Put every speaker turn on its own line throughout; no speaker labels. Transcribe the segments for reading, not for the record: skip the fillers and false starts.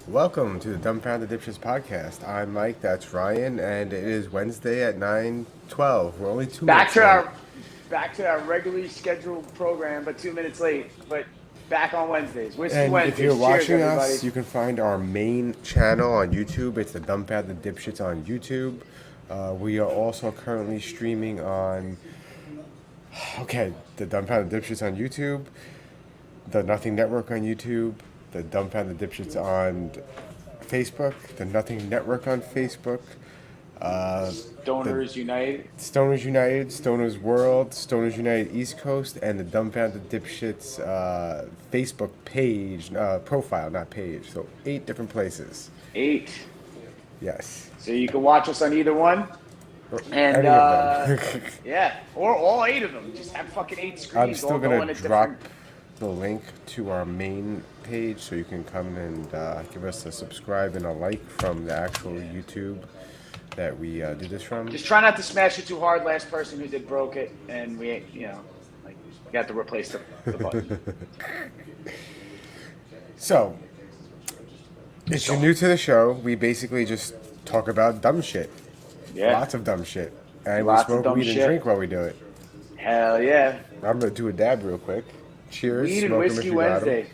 Welcome to the Dipshits podcast. I'm Mike, that's Ryan, and it is Wednesday at 9:12. We're only 2 minutes
Back to
late.
our back to our regularly scheduled program, but 2 minutes late. But back on Wednesdays. Whiskey
And if
Wednesdays.
you're
Cheers,
watching
everybody.
us, you can find our main channel on YouTube. It's the Dumbfounded Dipshits on YouTube. We are also currently streaming on, the Dumbfounded Dipshits on YouTube, the Nothing Network on YouTube, the Dumbfounded Dipshits on Facebook, the Nothing Network on Facebook,
Stoners United.
Stoners United, Stoners World, Stoners United East Coast, and the Dumbfounded Dipshits Facebook page, profile, not page. So 8 different places.
8.
Yes.
So you can watch us on either one. And
Any of them.
yeah, or all 8 of them. Just have fucking 8 screens.
I'm still
all
going
going
to
at
drop
different...
the link to our main page so you can come and give us a subscribe and a like from the actual YouTube that we did this from.
Just try not to smash it too hard. Last person who did broke it, and we got to replace the button.
So, if you're new to the show, we basically just talk about dumb shit.
Yeah.
Lots of dumb shit. And
Lots
we
of
smoke
dumb
weed
shit.
and drink while we do it.
Hell yeah.
I'm going to do a dab real quick. Cheers.
Weed and
Smoke 'em if
Whiskey
you got 'em.
Wednesday.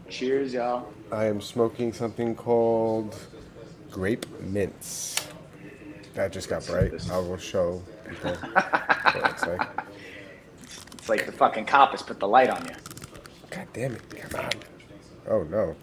Cheers, y'all.
I am smoking something called grape mints. That just got bright. I will show people what it looks like.
It's like the fucking cop has put the light on you.
God damn it. Come on. Oh, no.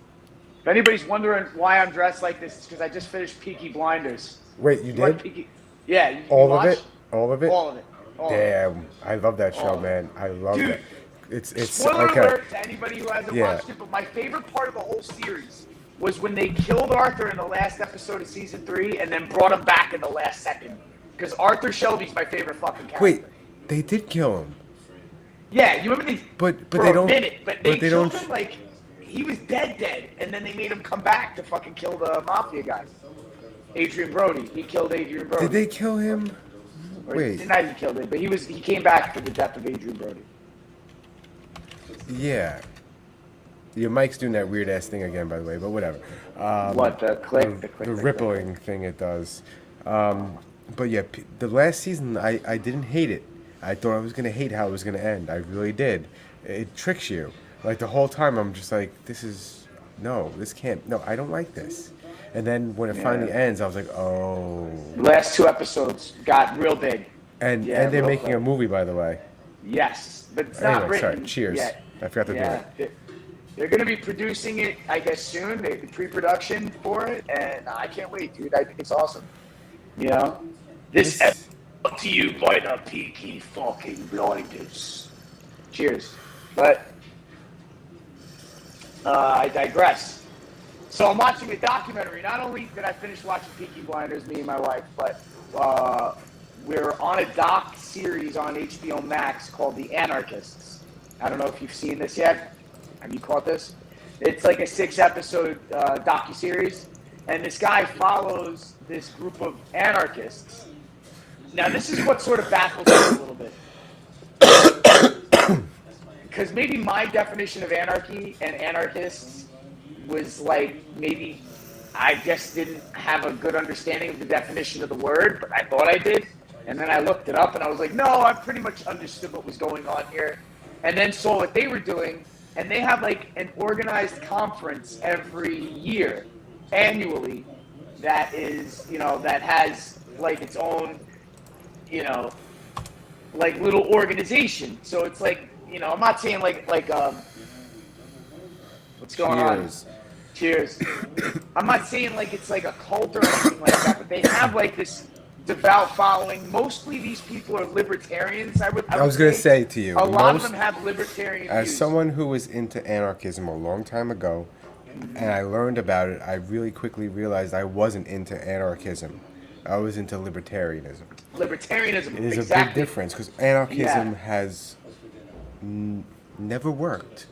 If anybody's wondering why I'm dressed like this, it's because I just finished Peaky Blinders.
Wait, you
What
did?
Peaky? Yeah. You
All of
watch?
it? All of it?
All of it. All of it.
Damn. I love that show,
All of it.
man. I love
Dude,
it. It's
Spoiler
okay.
alert to anybody who hasn't
Yeah.
watched it, but my favorite part of the whole series was when they killed Arthur in the last episode of season 3 and then brought him back in the last second. Because Arthur Shelby's my favorite fucking character.
Wait, they did kill him.
Yeah, you remember they
But
for
they
a
don't.
minute, but they
don't.
killed him like he was dead, and then they made him come back to fucking kill the mafia guy. Adrian Brody. He killed Adrian Brody.
Did they kill him?
Or
Wait.
not he killed him, but he came back for the death of Adrian Brody.
Yeah. Your mic's doing that weird ass thing again, by the way, but whatever.
What the click? The click.
The
the
rippling thing it does. But yeah, the last season I didn't hate it. I thought I was gonna hate how it was gonna end. I really did. It tricks you. Like the whole time I'm just like, this can't. No, I don't like this. And then when it finally ends, I was like, oh.
The last 2 episodes got real big.
And
Yeah,
they're
real
making a movie, by the way.
Yes, but it's not
Anyway,
written
sorry. Cheers.
yet.
I forgot to do it.
They're going to be producing it, I guess, soon. The pre-production for it, and I can't wait, dude. I think it's awesome. You know, this is brought to you by the Peaky fucking Blinders. Cheers. But I digress. So I'm watching a documentary. Not only did I finish watching Peaky Blinders, me and my wife, but we're on a doc series on HBO Max called The Anarchists. I don't know if you've seen this yet. Have you caught this? It's like a 6-episode docuseries, and this guy follows this group of anarchists. Now, this is what sort of baffles me a little bit. Because maybe my definition of anarchy and anarchists was like, maybe I just didn't have a good understanding of the definition of the word, but I thought I did. And then I looked it up, and I was like, no, I pretty much understood what was going on here. And then saw what they were doing, and they have like an organized conference every year, annually, that is, that has like its own, like little organization. So it's like, I'm not saying like what's going on? Cheers. I'm not saying like it's like a cult or anything like that, but they have like this devout following. Mostly these people are libertarians. I
was going to say to you,
a lot of them have libertarian
as
views.
someone who was into anarchism a long time ago, and I learned about it, I really quickly realized I wasn't into anarchism. I was into libertarianism.
Libertarianism,
It is
exactly.
a big difference because anarchism has never worked.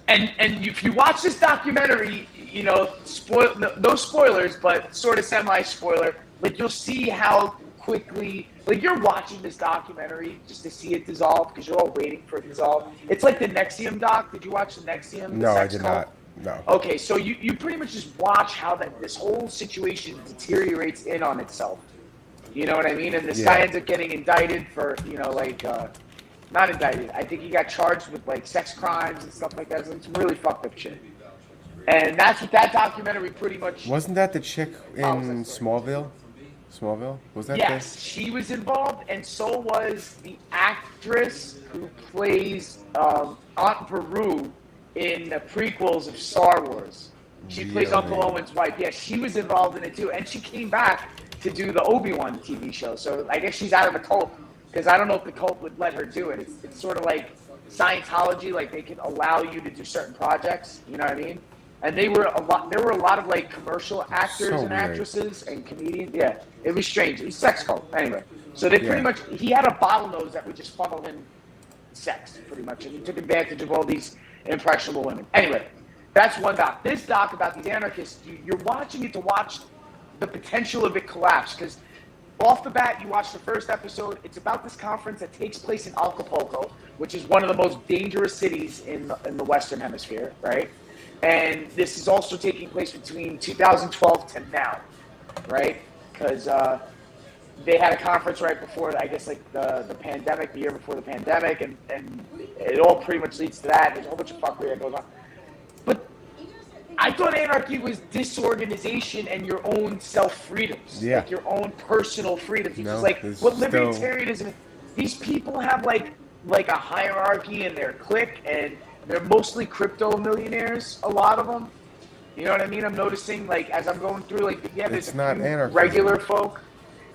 And if you watch this documentary, no spoilers, but sort of semi-spoiler, like you'll see how quickly, like you're watching this documentary just to see it dissolve because you're all waiting for it to dissolve. It's like the Nexium doc. Did you watch the Nexium?
No, I did not. No.
Okay, so you pretty much just watch how this whole situation deteriorates in on itself. You know what I mean? And this guy
Yeah.
ends up getting indicted for, not indicted. I think he got charged with like sex crimes and stuff like that. Some really fucked up shit. And that's what that documentary pretty much.
Wasn't that the chick in
follows that story.
Smallville? Smallville? Was that
Yes, she was involved, and so was the actress who plays Aunt Beru in the prequels of Star Wars. She plays Uncle
Really?
Owen's wife. Yeah, she was involved in it too, and she came back to do the Obi-Wan TV show. So I guess she's out of the cult, because I don't know if the cult would let her do it. It's sort of like Scientology, like they can allow you to do certain projects. You know what I mean? And there were a lot of like commercial actors
So
and
weird.
actresses and comedians. Yeah, it was strange. It was sex cult. Anyway, so they pretty
Yeah.
much, he had a bottlenose that would just funnel him sex pretty much, and he took advantage of all these impressionable women. Anyway, that's one doc. This doc about these anarchists, you're watching it to watch the potential of it collapse, because off the bat, you watch the first episode. It's about this conference that takes place in Acapulco, which is one of the most dangerous cities in the Western Hemisphere, right? And this is also taking place between 2012 to now, right? Because they had a conference right before, I guess, like the pandemic, the year before the pandemic, and it all pretty much leads to that. There's a whole bunch of fuckery that goes on. But I thought anarchy was disorganization and your own self-freedoms,
Yeah.
like your own personal freedoms.
No,
Because like
there's
what
still-
libertarianism, these people have like a hierarchy in their clique, and they're mostly crypto millionaires, a lot of them. You know what I mean? I'm noticing, like, as I'm going through, like, yeah, there's
It's
a
not
few
anarchism.
regular folk.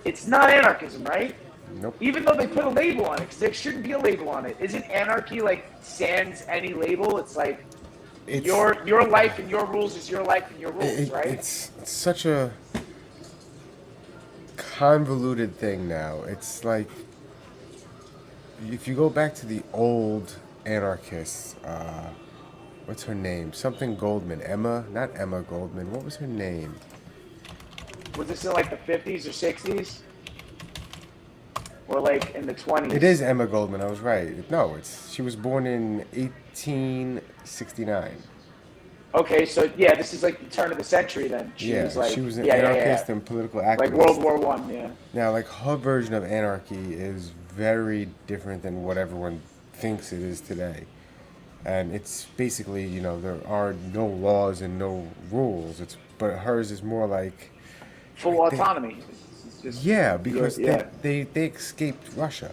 It's not anarchism, right?
Nope.
Even though they put a label on it, because there shouldn't be a label on it. Isn't anarchy like sans any label? It's like
It's
your life and your rules is your life and your rules, right?
It's such a convoluted thing now. It's like if you go back to the old anarchists, what's her name? Something Goldman. Not Emma Goldman. What was her name?
Was this in like the 50s or 60s? Or like in the 20s?
It is Emma Goldman. I was right. No, she was born in 1869.
Okay, so yeah, this is like the turn of the century then. She was
an anarchist and political activist.
Like World War I, yeah.
Now, like her version of anarchy is very different than what everyone thinks it is today. And it's basically, there are no laws and no rules. But hers is more like
Full autonomy. It's just,
because
yeah.
they escaped Russia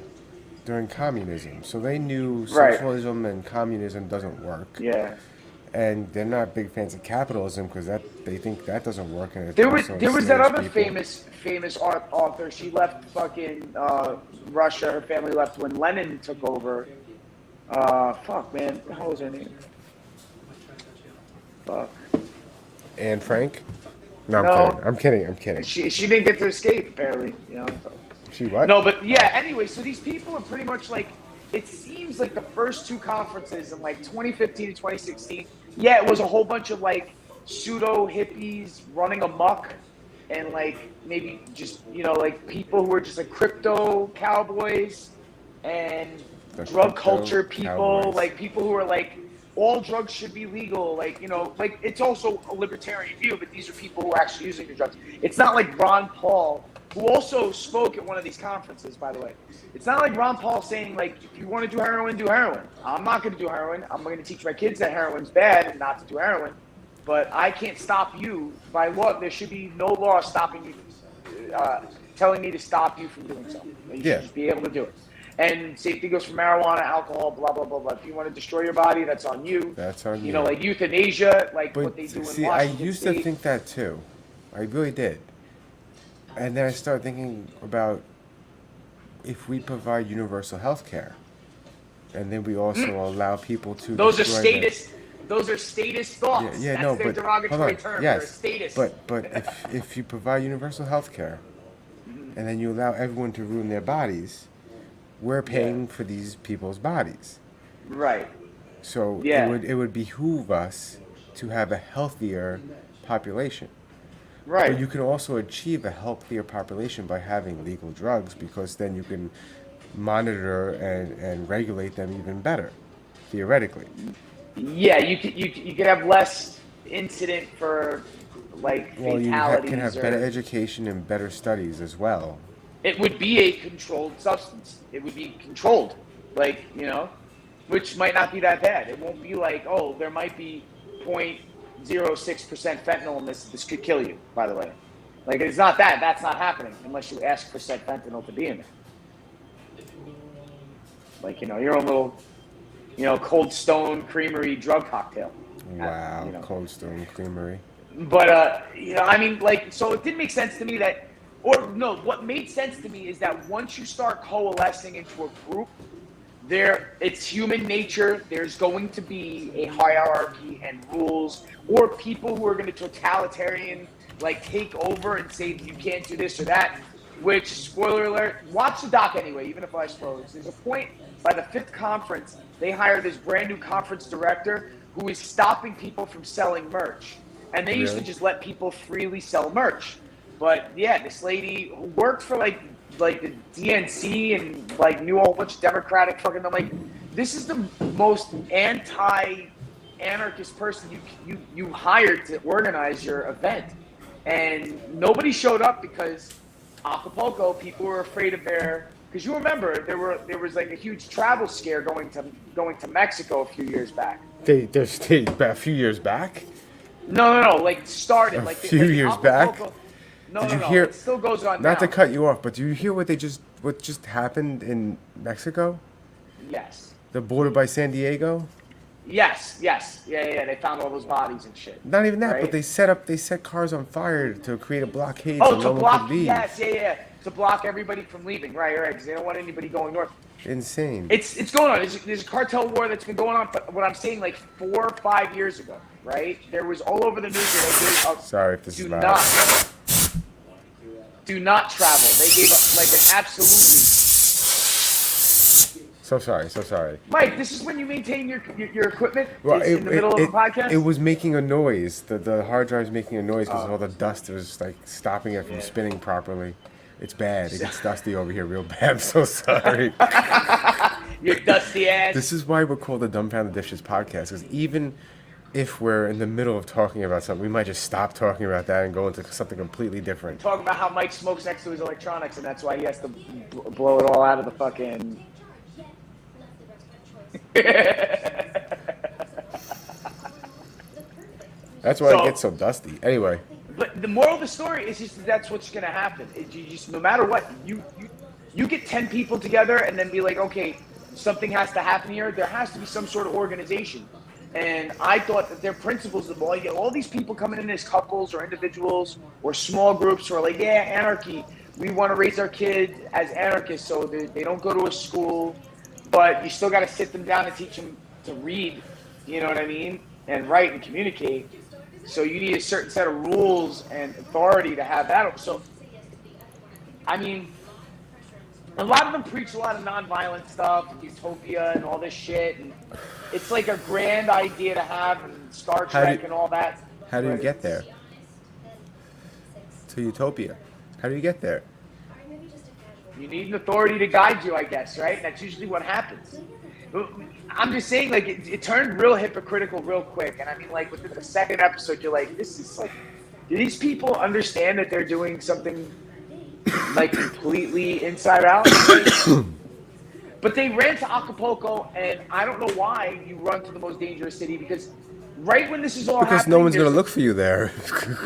during communism, so they knew
Right.
socialism and communism doesn't work.
Yeah.
And they're not big fans of capitalism because they think that doesn't work. And it
There was
also
that
enslaves
other
people.
famous author. She left fucking Russia. Her family left when Lenin took over. Fuck, man. What the hell was her name? Fuck.
Anne Frank? No,
No.
I'm kidding.
She didn't get to escape apparently. So.
She what?
No, but yeah. Anyway, so these people are pretty much like. It seems like the first two conferences in like 2015 and 2016. Yeah, it was a whole bunch of like pseudo hippies running amok, and like maybe just like people who are just like crypto cowboys and
The
drug
crypto
culture people,
cowboys.
like people who are like all drugs should be legal, like like it's also a libertarian view, but these are people who are actually using the drugs. It's not like Ron Paul, who also spoke at one of these conferences, by the way. It's not like Ron Paul saying, like, if you want to do heroin, do heroin. I'm not going to do heroin. I'm going to teach my kids that heroin's bad and not to do heroin. But I can't stop you by law. There should be no law stopping you, telling me to stop you from doing so. You should just be able to do it. And same thing goes for marijuana, alcohol, blah, blah, blah, blah. If you want to destroy your body, that's on you.
That's on you.
Like euthanasia, like
But
what they do in
see,
Washington
I used
State.
to think that too. I really did. And then I started thinking about if we provide universal health care, and then we also allow people to
Those are
destroy their-
statist. Those are statist thoughts.
Yeah,
That's
no,
their
but
derogatory
hold on.
term.
Yes,
They're statist.
but if you provide universal health care, and then you allow everyone to ruin their bodies, we're paying for these people's bodies.
Right.
So
Yeah.
it would behoove us to have a healthier population.
Right.
But you can also achieve a healthier population by having legal drugs, because then you can monitor and regulate them even better, theoretically.
Yeah, you could have less incident for like
Well, you
fatalities
can have
or
better education and better studies as well.
it would be a controlled substance. It would be controlled, like, which might not be that bad. It won't be like, oh, there might be 0.06% fentanyl in this. This could kill you, by the way. Like, it's not that. That's not happening unless you ask for said fentanyl to be in there. Like, your own little, Cold Stone Creamery drug cocktail.
Wow, Cold Stone Creamery.
But, so it didn't make sense to me that, or no, what made sense to me is that once you start coalescing into a group, it's human nature. There's going to be a hierarchy and rules, or people who are going to totalitarian, like, take over and say you can't do this or that, which, spoiler alert, watch the doc anyway, even if I spoil this. There's a point by the 5th conference, they hire this brand new conference director who is stopping people from selling merch. And they used to just let people freely sell merch. But yeah, this lady who worked for like the DNC and like knew a whole bunch of Democratic fucking, I'm like, this is the most anti-anarchist person you hired to organize your event. And nobody showed up because Acapulco, people were afraid of because you remember there was like a huge travel scare going to Mexico a few years back.
They a few years back?
No, like started
A
like
few years back.
No,
Did you hear?
It still goes on.
Not
now.
to cut you off, but do you hear what just happened in Mexico?
Yes.
The border by San Diego.
Yes. Yeah. They found all those bodies and shit.
Not even that,
right?
but they set cars on fire to create a blockade
Oh,
so
to
no one
block.
could leave.
Yes, yeah. To block everybody from leaving. Right. Because they don't want anybody going north.
Insane.
It's going on. There's a cartel war that's been going on. But what I'm saying, like 4 or 5 years ago, right? There was all over the news.
Sorry if this is loud.
Do not travel. They gave like an absolutely.
So sorry.
Mike, this is when you maintain your equipment.
Well,
in the middle of a podcast.
It was making a noise. The hard drive's making a noise because of all the dust. It was like stopping it from spinning properly. It's bad. It gets dusty over here real bad. I'm so sorry.
Your dusty ass.
This is why we're called the Dumbfounding Dipshits podcast, because even if we're in the middle of talking about something, we might just stop talking about that and go into something completely different.
Talking about how Mike smokes next to his electronics, and that's why he has to blow it all out of the fucking.
That's why it gets so dusty. Anyway.
But the moral of the story is just that's what's going to happen. You just, no matter what, you get 10 people together and then be like, okay, something has to happen here. There has to be some sort of organization. And I thought that their principles of all, you get all these people coming in as couples or individuals or small groups who are like, yeah, anarchy. We want to raise our kids as anarchists so they don't go to a school, but you still got to sit them down and teach them to read, you know what I mean, and write and communicate. So you need a certain set of rules and authority to have that. So, I mean, a lot of them preach a lot of nonviolent stuff, utopia and all this shit. And it's like a grand idea to have, and Star Trek and all that.
How do you get there? To utopia. How do you get there?
You need an authority to guide you, I guess, right? And that's usually what happens. I'm just saying, like, it turned real hypocritical real quick. And I mean, like, within the second episode, you're like, this is like, do these people understand that they're doing something, like, completely inside out? But they ran to Acapulco, and I don't know why you run to the most dangerous city, because right when this is all happening...
Because no one's going to look for you there.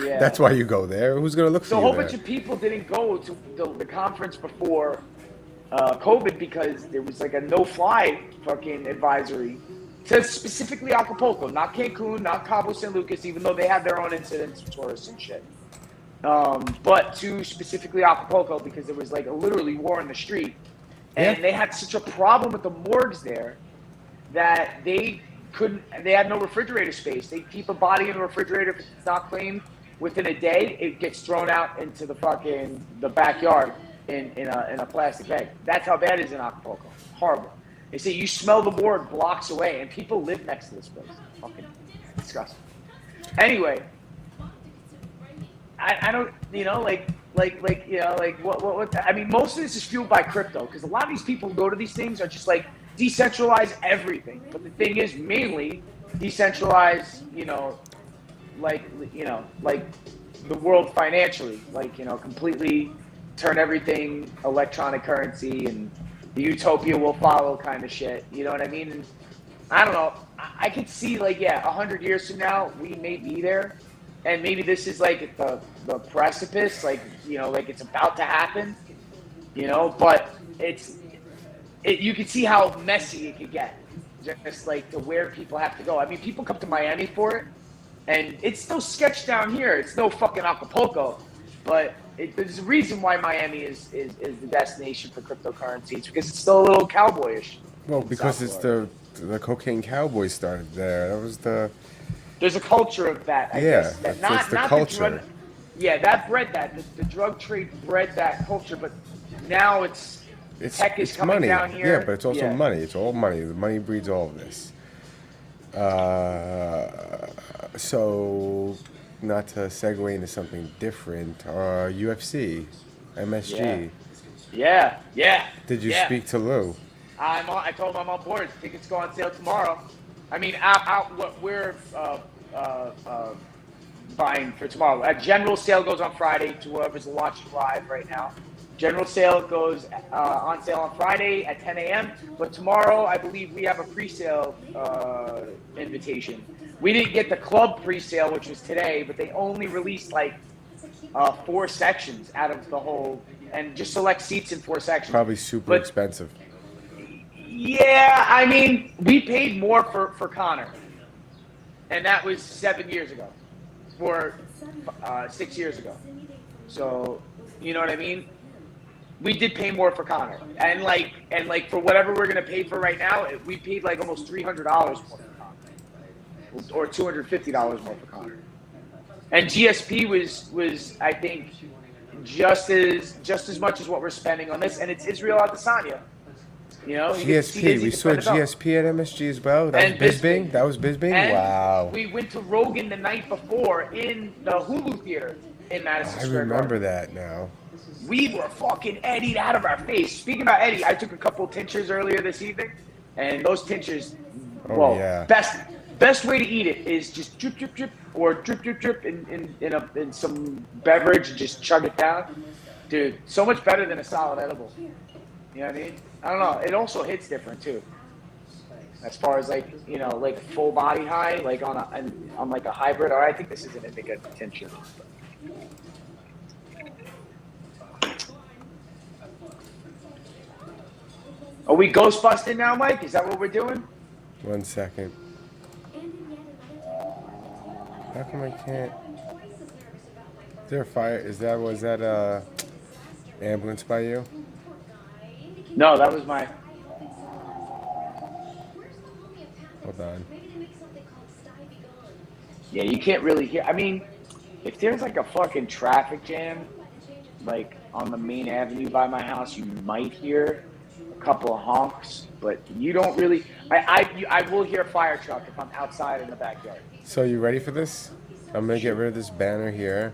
Yeah.
That's why you go there. Who's going to look for you
So a whole
there?
bunch of people didn't go to the conference before COVID because there was like a no-fly fucking advisory to specifically Acapulco, not Cancun, not Cabo San Lucas, even though they have their own incidents of tourists and shit. But to specifically Acapulco because there was like a literally war in the street. And they had such a problem with the morgues there that they had no refrigerator space. They keep a body in the refrigerator if it's not clean. Within a day, it gets thrown out into the backyard in a plastic bag. That's how bad it is in Acapulco. Horrible. They say you smell the morgue blocks away, and people live next to this place. Fucking disgusting. Anyway, I don't, what I mean, most of this is fueled by crypto, because a lot of these people who go to these things are just like, decentralize everything. But the thing is, mainly, decentralize, like like the world financially, like completely turn everything electronic currency, and the utopia will follow kind of shit. You know what I mean? And I don't know. I could see like 100 years from now we may be there, and maybe this is like the precipice, like like it's about to happen. But you can see how messy it could get, just like to where people have to go. I mean, people come to Miami for it, and it's no sketch down here. It's no fucking Acapulco, but there's a reason why Miami is the destination for cryptocurrency. It's because it's still a little cowboyish.
Well,
In
because
South
it's
Florida.
the cocaine cowboys started there. That was the
There's a culture of that, I
yeah.
guess. That
It's the
not the
culture.
drug. Yeah, that bred that. The drug trade bred that culture, but now tech is
It's
coming
money.
down here.
Yeah, but it's also
Yeah.
money. It's all money. The money breeds all of this. So, not to segue into something different, UFC, MSG.
Yeah. Yeah. Yeah.
Did you
Yeah.
speak to Lou?
I told him I'm on board. Tickets go on sale tomorrow. I mean, what we're buying for tomorrow. General sale goes on Friday to whoever's watching live right now. General sale goes on sale on Friday at 10 a.m. But tomorrow, I believe we have a pre-sale invitation. We didn't get the club pre-sale, which was today, but they only released like 4 sections out of the whole, and just select seats in 4 sections.
Probably super
But
expensive.
yeah, I mean, we paid more for Connor, and that was 7 years ago, or 6 years ago. So, you know what I mean? We did pay more for Connor, and like for whatever we're gonna pay for right now, we paid like almost $300 more for Connor, or $250 more for Connor. And GSP was I think just as much as what we're spending on this, and it's Israel Adesanya. You get to see
GSP.
Izzy
We saw
defend the belt.
GSP at MSG as well. That
And
was
Bisping.
Bisbing. That was Bisbing.
And
Wow.
we went to Rogan the night before in the Hulu theater in Madison
I
Square
remember
Garden.
that now.
We were fucking eddied out of our face. Speaking about Eddie, I took a couple tinctures earlier this evening, and those tinctures,
Oh, yeah.
best way to eat it is just drip, drip, drip, or drip, drip, drip in some beverage and just chug it down. Dude, so much better than a solid edible. You know what I mean? I don't know. It also hits different too. As far as like like full body high, like on like a hybrid. Or I think this is an indica tincture. Are we ghost busting now, Mike? Is that what we're doing?
1 second. How come I can't? Is there a fire? Was that a ambulance by you?
No, that was my.
Hold on.
Yeah, you can't really hear. I mean, if there's like a fucking traffic jam, like on the main avenue by my house, you might hear a couple of honks, but you don't really. I will hear a fire truck if I'm outside in the backyard.
So you ready for this? I'm gonna get rid of this banner here.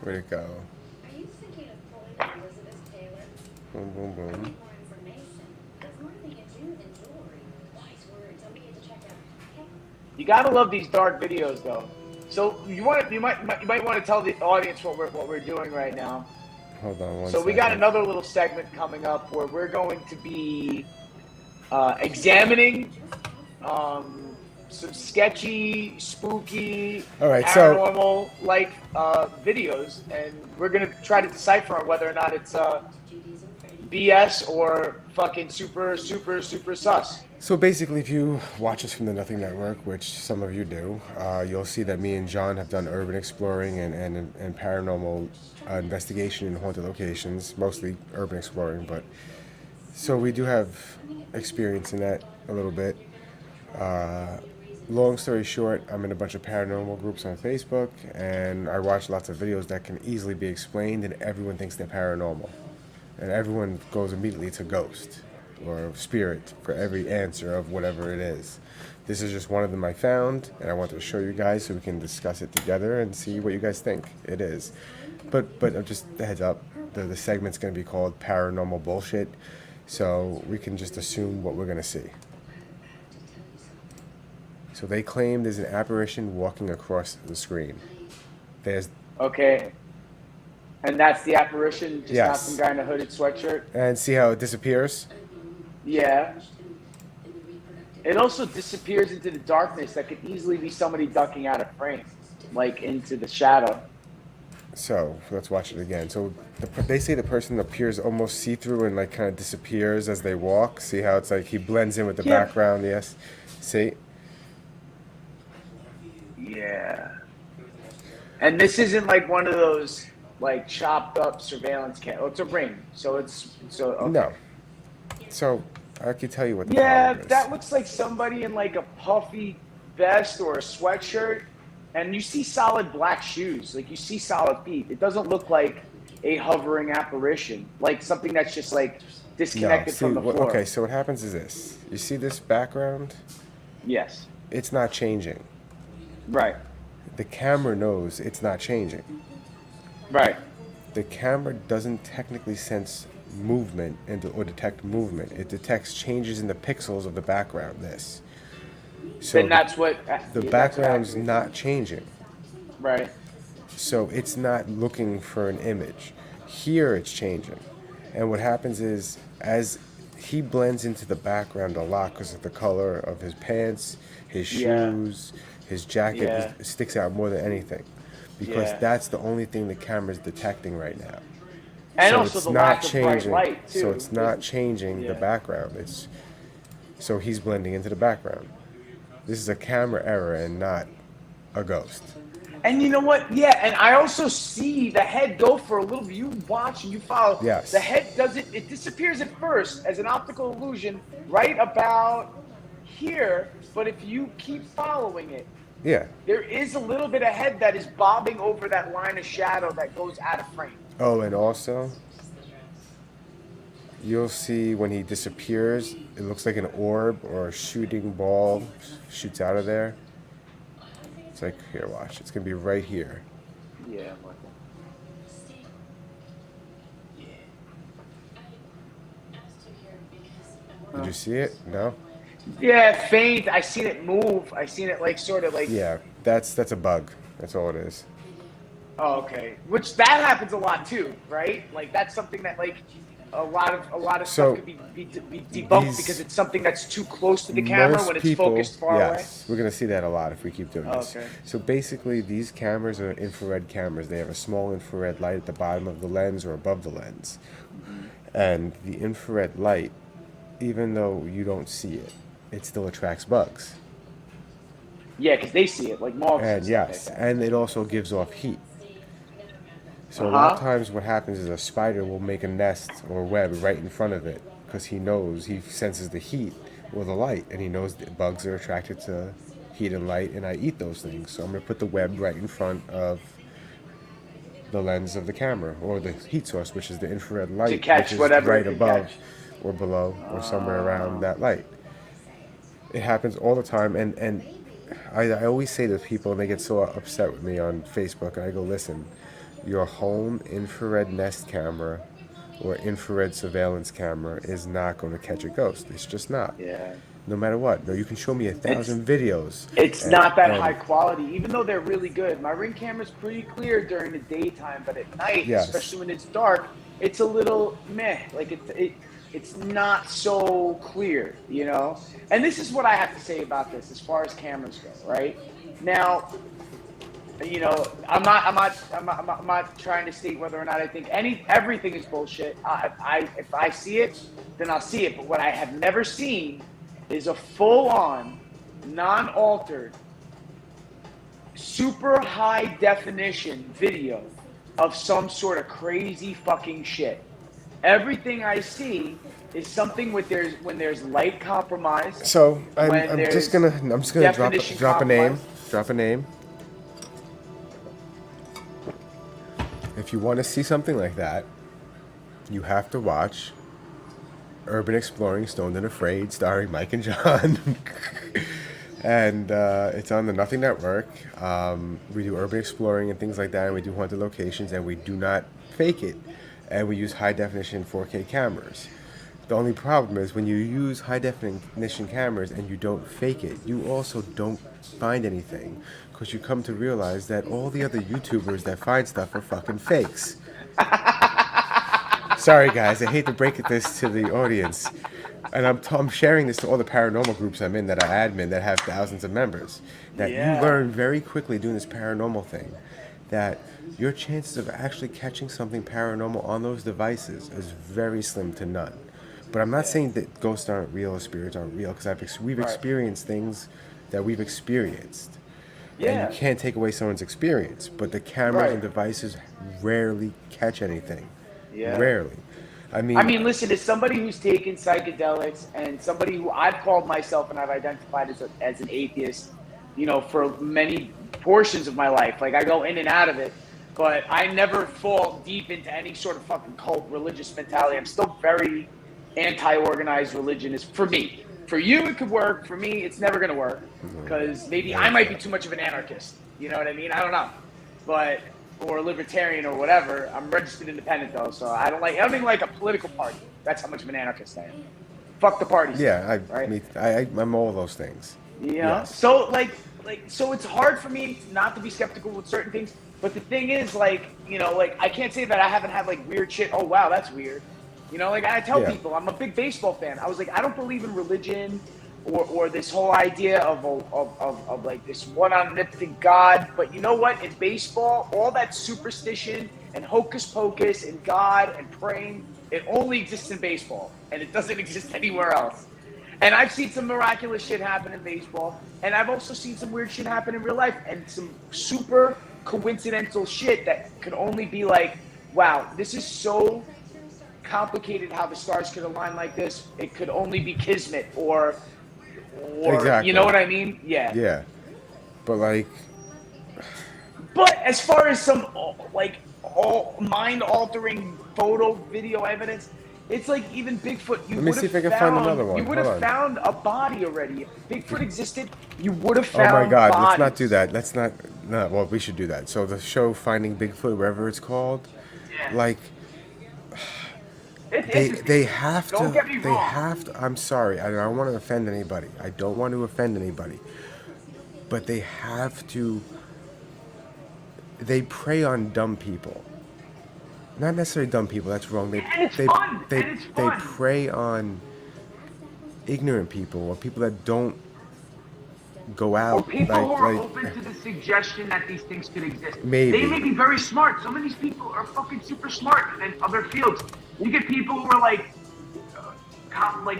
Where'd it go? Boom, boom, boom.
You gotta love these dark videos, though. So you might want to tell the audience what we're doing right now.
Hold on one
So we got
second.
another little segment coming up where we're going to be examining some sketchy, spooky,
All right, so-
paranormal like videos, and we're gonna try to decipher whether or not it's BS or fucking super sus.
So basically, if you watch us from the Nothing Network, which some of you do, you'll see that me and John have done urban exploring and paranormal investigation in haunted locations, mostly urban exploring. But so we do have experience in that a little bit. Long story short, I'm in a bunch of paranormal groups on Facebook, and I watch lots of videos that can easily be explained, and everyone thinks they're paranormal. And everyone goes immediately to ghost or spirit for every answer of whatever it is. This is just one of them I found, and I wanted to show you guys so we can discuss it together and see what you guys think it is. But just a heads up, the segment's going to be called Paranormal Bullshit, so we can just assume what we're going to see. So they claim there's an apparition walking across the screen. There's
Okay. And that's the apparition, just not
Yes.
some guy in a hooded sweatshirt?
and see how it disappears.
Yeah. It also disappears into the darkness. That could easily be somebody ducking out of frame, like into the shadow.
So let's watch it again. So they say the person appears almost see-through and like kind of disappears as they walk. See how it's like he blends in with the
Yeah.
background. Yes. See.
Yeah. And this isn't like one of those like chopped up surveillance cam. Oh, it's a ring. So okay.
No. So I can tell you what the
Yeah,
problem is.
that looks like somebody in like a puffy vest or a sweatshirt, and you see solid black shoes. Like you see solid feet. It doesn't look like a hovering apparition, like something that's just like disconnected
See,
from the floor.
okay, so what happens is this. You see this background?
Yes.
It's not changing.
Right.
The camera knows it's not changing.
Right.
The camera doesn't technically sense movement or detect movement. It detects changes in the pixels of the background. So
Then that's what
the
that's
background's
accurate.
not changing.
Right.
So it's not looking for an image. Here it's changing. And what happens is, as he blends into the background a lot because of the color of his pants, his
Yeah.
shoes, his jacket
Yeah.
sticks out more than anything. Because
Yeah.
that's the only thing the camera's detecting right now.
And
So
also
it's
the
not
lack of bright
changing.
light too.
So it's not changing the
Yeah.
background. So he's blending into the background. This is a camera error and not a ghost.
And you know what? Yeah, and I also see the head go for a little bit. You watch and you follow.
Yes.
The head doesn't, it disappears at first as an optical illusion right about here. But if you keep following it,
Yeah.
there is a little bit of head that is bobbing over that line of shadow that goes out of frame.
Oh, and also, you'll see when he disappears, it looks like an orb or a shooting ball shoots out of there. It's like, here, watch. It's going to be right here.
Yeah.
Did you see it? No?
Yeah, faint. I seen it move. I seen it like sort of like.
Yeah, that's a bug. That's all it is.
Oh, okay. Which that happens a lot too, right? Like that's something that like a lot of
So,
stuff could be debunked
these-
because it's something that's too close to the camera when it's focused far
yes, we're going to see that a lot if we keep doing this.
Okay.
So basically, these cameras are infrared cameras. They have a small infrared light at the bottom of the lens or above the lens. And the infrared light, even though you don't see it, it still attracts bugs.
away. Yeah, because they see it like moths.
And
stuff
yes,
like that.
and it also gives off heat. So a lot of
Uh-huh.
times what happens is a spider will make a nest or web right in front of it because he senses the heat or the light, and he knows that bugs are attracted to heat and light, and I eat those things. So I'm going to put the web right in front of the lens of the camera or the heat source, which is the infrared light,
catch
which is
whatever
right
it can
above
catch.
or below or somewhere around that light. It happens all the time, and I always say to people, and they get so upset with me on Facebook, and I go, listen, your home infrared nest camera or infrared surveillance camera is not going to catch a ghost. It's just not.
Yeah.
No matter what. No, you can show me 1,000 videos.
It's
and-
not that
and-
high quality, even though they're really good. My Ring camera's pretty clear during the daytime, but at night,
Yes.
especially when it's dark, it's a little meh. Like it's not so clear, you know. And this is what I have to say about this, as far as cameras go. Right now, you know, I'm not trying to state whether or not I think everything is bullshit. If I see it, then I'll see it. But what I have never seen is a full-on, non-altered, super high definition video of some sort of crazy fucking shit. Everything I see is something when there's light compromise.
So I'm
when
just gonna
definition
drop a name.
compromise.
Drop a name. If you want to see something like that, you have to watch Urban Exploring Stoned and Afraid, starring Mike and John. And it's on the Nothing Network. We do urban exploring and things like that, and we do haunted locations, and we do not fake it. And we use high definition 4K cameras. The only problem is when you use high definition cameras and you don't fake it, you also don't find anything. Because you come to realize that all the other YouTubers that find stuff are fucking fakes. Sorry, guys, I hate to break this to the audience. And I'm sharing this to all the paranormal groups I'm in that I admin that have thousands of members. That
Yeah.
you learn very quickly doing this paranormal thing that your chances of actually catching something paranormal on those devices is very slim to none. But I'm not saying that ghosts aren't real or spirits aren't real, because we've experienced things that we've experienced.
Yeah.
And you can't take away someone's experience, but the cameras and devices rarely catch anything.
Yeah.
Rarely. I mean,
listen, as somebody who's taken psychedelics and somebody who I've called myself and I've identified as an atheist, you know, for many portions of my life. Like, I go in and out of it, but I never fall deep into any sort of fucking cult religious mentality. I'm still very anti-organized religion is for me. For you, it could work. For me, it's never going to work because maybe I might be too much of an anarchist. You know what I mean? I don't know. But, or libertarian or whatever. I'm registered independent though, so I don't even like a political party. That's how much of an anarchist I am. Fuck the parties.
yeah,
right?
I'm all those things.
Yeah.
Yes.
So so it's hard for me not to be skeptical with certain things. But the thing is, like, you know, like, I can't say that I haven't had like weird shit. Oh wow, that's weird. You know, like, I tell people, I'm a big baseball fan. I was like, I don't believe in religion or this whole idea of like this one omnipotent God. But you know what? In baseball, all that superstition and hocus pocus and God and praying, it only exists in baseball, and it doesn't exist anywhere else. And I've seen some miraculous shit happen in baseball, and I've also seen some weird shit happen in real life, and some super coincidental shit that could only be like, wow, this is so complicated how the stars could align like this. It could only be kismet or
Exactly.
You know what I mean? Yeah.
Yeah. But like,
But as far as some like all mind-altering photo, video evidence, it's like even Bigfoot.
let me see if I can find another one.
You would
Hold
have
on.
found a body already. If Bigfoot existed, you would have found.
Oh my God!
bodies.
Let's not do that. Let's not. No. Well, we should do that. So the show Finding Bigfoot, whatever it's called,
Yeah.
like they have to.
Don't get me
they
wrong.
have to. I'm sorry. I don't want to offend anybody. I don't want to offend anybody. But they have to. They prey on dumb people. Not necessarily dumb people. That's wrong. They
And it's
they
fun.
they
And it's
they
fun.
prey on ignorant people or people that don't go
Or
out.
people who are
like
open to the suggestion that these things could exist.
Maybe.
They may be very smart. Some of these people are fucking super smart in other fields. You get people who are like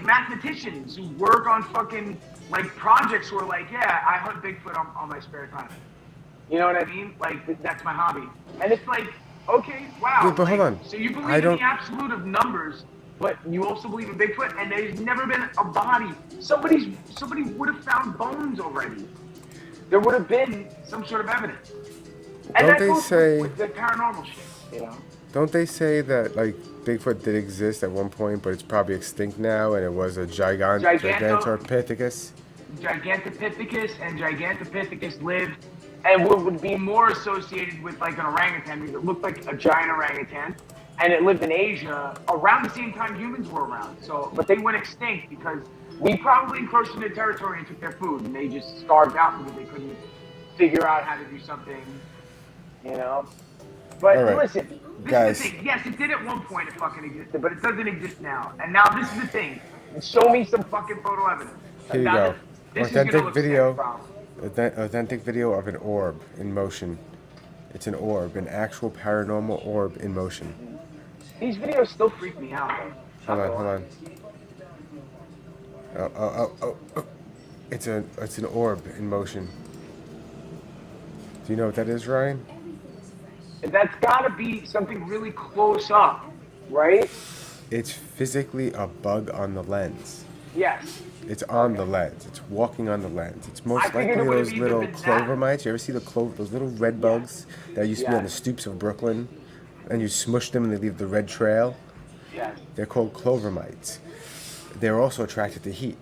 mathematicians who work on fucking like projects who are like, yeah, I hunt Bigfoot on my spare time. You know what I mean? Like, that's my hobby. And it's like, okay, wow.
Yeah, but hold on.
So you
I
believe in
don't-
the absolute of numbers, but you also believe in Bigfoot, and there's never been a body. Somebody would have found bones already. There would have been some sort of evidence. And
Don't
that
they
goes
say-
with the paranormal shit, you know?
Don't they say that like Bigfoot did exist at one point, but it's probably extinct now, and it was a Gigantopithecus?
Gigantopithecus and Gigantopithecus lived and would be more associated with like an orangutan because it looked like a giant orangutan, and it lived in Asia around the same time humans were around. So, but they went extinct because we probably encroached in their territory and took their food, and they just starved out because they couldn't figure out how to do something, you know. But
All right.
listen, this
Guys.
is the thing. Yes, it did at one point. It fucking existed, but it doesn't exist now. And now this is the thing. Show me some fucking photo evidence.
Here you
Now
go.
this is gonna
Authentic
look
video.
sad, probably.
Authentic video of an orb in motion. It's an orb, an actual paranormal orb in motion.
These videos still freak me out. Though.
Hold on. Oh. It's an orb in motion. Do you know what that is, Ryan?
That's got to be something really close up, right?
It's physically a bug on the lens.
Yes.
It's on the lens. It's walking on the lens. It's most
I figured
likely
it would've
those
either
little
been that-
clover mites. You ever see those little red bugs that used to be on the
Yes.
stoops of Brooklyn, and you smush them and they leave the red trail?
Yes.
They're called clover mites. They're also attracted to heat.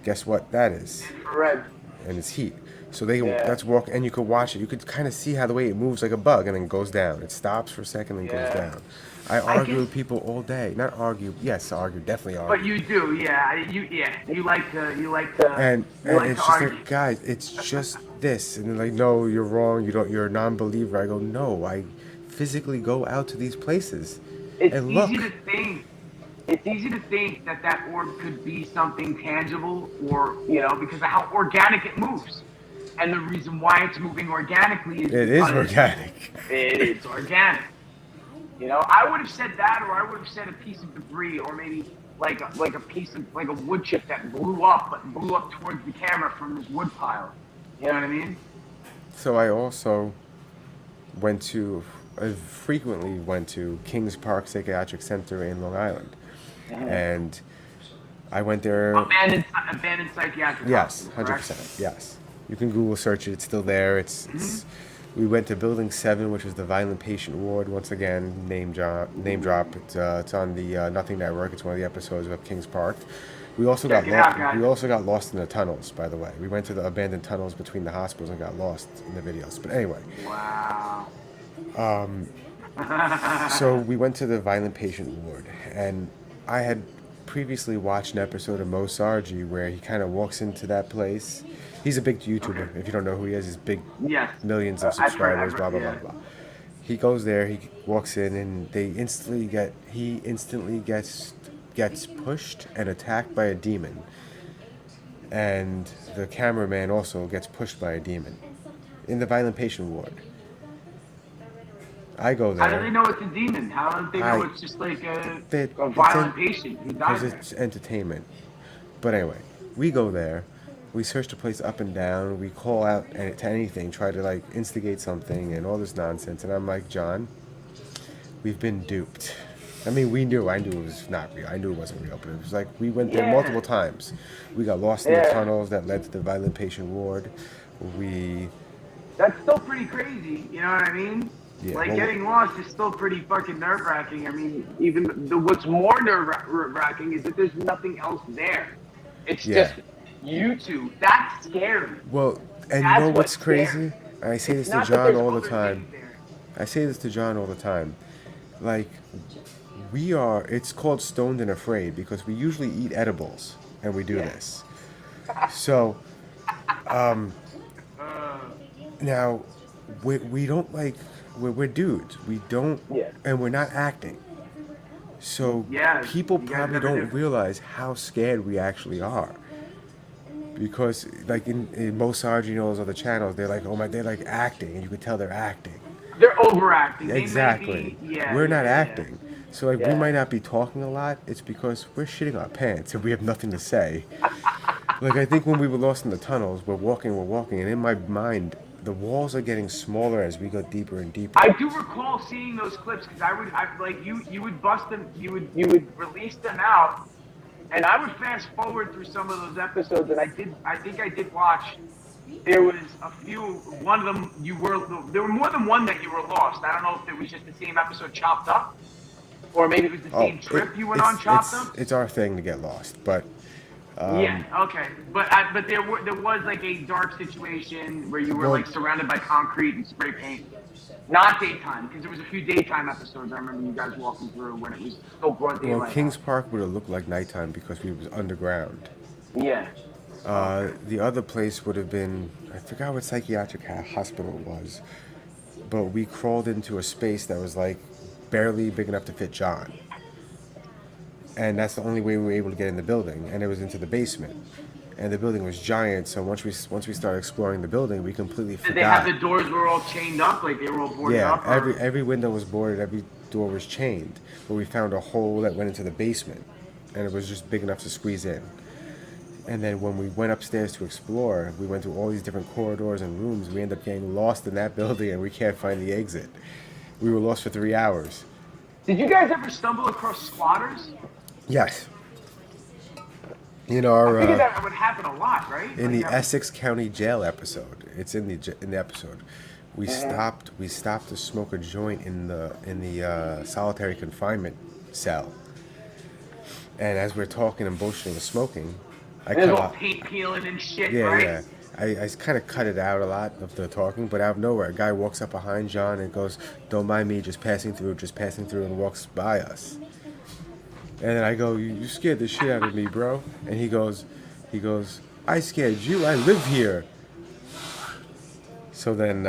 Guess what that is?
Red.
And it's heat. So
Yeah.
that's walk, and you could watch it. You could kind of see how the way it moves like a bug, and then goes down. It stops for a second, and goes
Yeah.
down. I
I
argue
guess,
with people all day. Not argue. Yes, argue. Definitely
but
argue.
you do, yeah. You
And
like to
it's just like,
argue.
guys, it's just this, and they're like, no, you're wrong. You don't. You're a non-believer. I go, no. I physically go out to these places,
It's
and
easy
look.
to think. It's easy to think that that orb could be something tangible, or because of how organic it moves. And the reason why it's moving organically is
It is
because
organic.
it's organic. I would have said that, or I would have said a piece of debris, or maybe like a piece of like a wood chip that blew up, but blew up towards the camera from this wood pile. You know what I mean?
So I also went to, I frequently went to Kings Park Psychiatric Center in Long Island, and I went there.
Abandoned psychiatric
Yes,
hospital, correct?
100%. Yes, you can Google search it. It's still there. It's. We went to Building 7, which was the violent patient ward. Once again, name drop. It's on the Nothing Network. It's one of the episodes of Kings Park. We also
Check
got
it out,
we
guys.
also got lost in the tunnels. By the way, we went to the abandoned tunnels between the hospitals and got lost in the videos. But anyway,
Wow.
so we went to the violent patient ward, and I had previously watched an episode of Mo Sargi where he kind of walks into that place. He's a big YouTuber.
Okay.
If you don't know who he is, he's big,
Yes.
millions of
I've heard.
subscribers. Blah blah blah
Yeah.
blah. He goes there. He walks in, and he instantly gets pushed and attacked by a demon, and the cameraman also gets pushed by a demon in the violent patient ward. I go
How do they
there.
know it's a demon? How do they know it's just like a violent patient who died
Because
there?
it's entertainment. But anyway, we go there. We search the place up and down. We call out to anything, try to like instigate something and all this nonsense. And I'm like, John, we've been duped. I mean, we knew. I knew it was not real. I knew it wasn't real. But it was like we went there
Yeah.
multiple times. We got lost in the
Yeah.
tunnels that led to the violent patient ward. We
That's still pretty crazy. You know what I mean?
Yeah,
Like
well-
getting lost is still pretty fucking nerve wracking. I mean, what's more nerve wracking is that there's nothing else there. It's
Yeah.
just you two. That's scary.
well, and
That's
you know what's
scary.
crazy? I say
It's
this to
not that
John
there's
all the
other
time.
things there.
I say this to John all the time. Like, it's called Stoned and Afraid because we usually eat edibles and we do
Yeah.
this. So, now, we don't like, we're dudes. We don't,
Yeah.
and we're not acting. So,
Yeah,
people
you guys
probably
never
don't
do.
realize how scared we actually are. Because, like, in Mosargi and all those other channels, they're like, oh my, they're like acting, and you can tell they're acting.
They're overacting. They may
Exactly.
be- yeah,
We're not
yeah,
acting. So like we
Yeah.
might not be talking a lot. It's because we're shitting our pants and we have nothing to say. Like I think when we were lost in the tunnels, we're walking, and in my mind, the walls are getting smaller as we go deeper and deeper.
I do recall seeing those clips because you would bust them, you would release them out, and I would fast forward through some of those episodes, and I think I did watch. There was a few. One of them there were more than one that you were lost. I don't know if it was just the same episode chopped up, or maybe it was the same trip you went on chopped up.
It's our thing to get lost, but
Yeah. Okay. But there was like a dark situation where you were
Well-
like surrounded by concrete and spray paint. Not daytime, because there was a few daytime episodes I remember you guys walking through when it was still broad daylight.
well, Kings Park would have looked like nighttime because we was underground.
Yeah.
The other place would have been, I forgot what psychiatric hospital it was, but we crawled into a space that was like barely big enough to fit John. And that's the only way we were able to get in the building, and it was into the basement. And the building was giant, so once we started exploring the building, we completely
Did they have
forgot.
the doors were all chained up, like they were all boarded
Yeah,
up? or-
every window was boarded, every door was chained, but we found a hole that went into the basement, and it was just big enough to squeeze in. And then when we went upstairs to explore, we went through all these different corridors and rooms. We ended up getting lost in that building, and we can't find the exit. We were lost for 3 hours.
Did you guys ever stumble across squatters?
Yes. In
I
our
figured that would happen a lot, right?
in
Like
the
that-
Essex County Jail episode, it's in the episode. We stopped to smoke a joint in the solitary confinement cell. And as we're talking and bullshitting and smoking, I
There's
cut
all
off.
paint peeling and shit,
Yeah,
right?
yeah. I kind of cut it out a lot of the talking, but out of nowhere, a guy walks up behind John and goes, "Don't mind me, just passing through," and walks by us. And then I go, "You scared the shit out of me, bro." And he goes, "I scared you. I live here." So then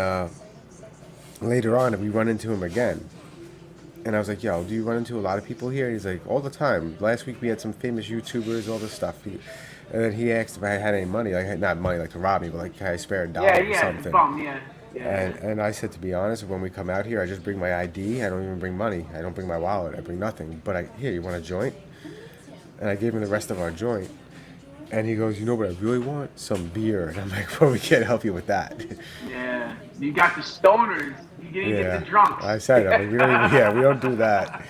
later on, we run into him again. And I was like, "Yo, do you run into a lot of people here?" And he's like, "All the time. Last week we had some famous YouTubers, all this stuff." And then he asked if I had any money, like not money like to rob me, but like, can I spare $1 or something? And I said, to be honest, when we come out here, I just bring my ID. I don't even bring money. I don't bring my wallet. I bring nothing. But here, you want a joint? And I gave him the rest of our joint. And he goes, "You know what I really want? Some beer." And I'm like, "Well, we can't help you with that."
Yeah, you got the stoners. You didn't get the drunks.
I said, we don't do that.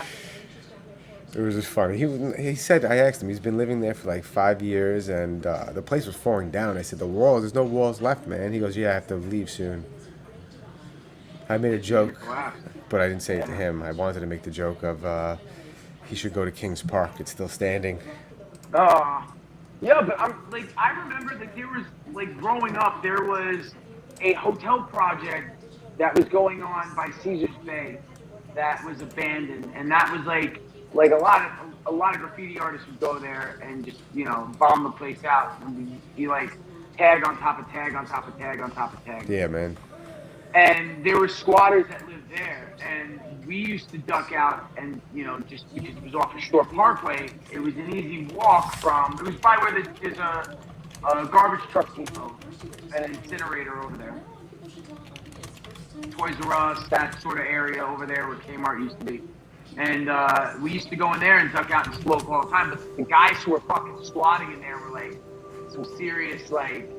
It was just funny. He said, I asked him, he's been living there for like 5 years, and the place was falling down. I said, there's no walls left, man. He goes, "Yeah, I have to leave soon." I made a joke, but I didn't say it to him. I wanted to make the joke of he should go to Kings Park. It's still standing.
Yeah, but I remember that there was, like, growing up, there was a hotel project that was going on by Caesar's Bay that was abandoned, and that was like a lot of graffiti artists would go there and just, you know, bomb the place out, and be like tag on top of tag on top of tag on top of tag.
Yeah, man.
And there were squatters that lived there, and we used to duck out, and, you know, just because it was off of Shore Parkway, it was an easy walk from. It was by where there's a garbage truck depot, an incinerator over there. Toys R Us, that sort of area over there where Kmart used to be. And we used to go in there and duck out and smoke all the time. But the guys who were fucking squatting in there were like some serious like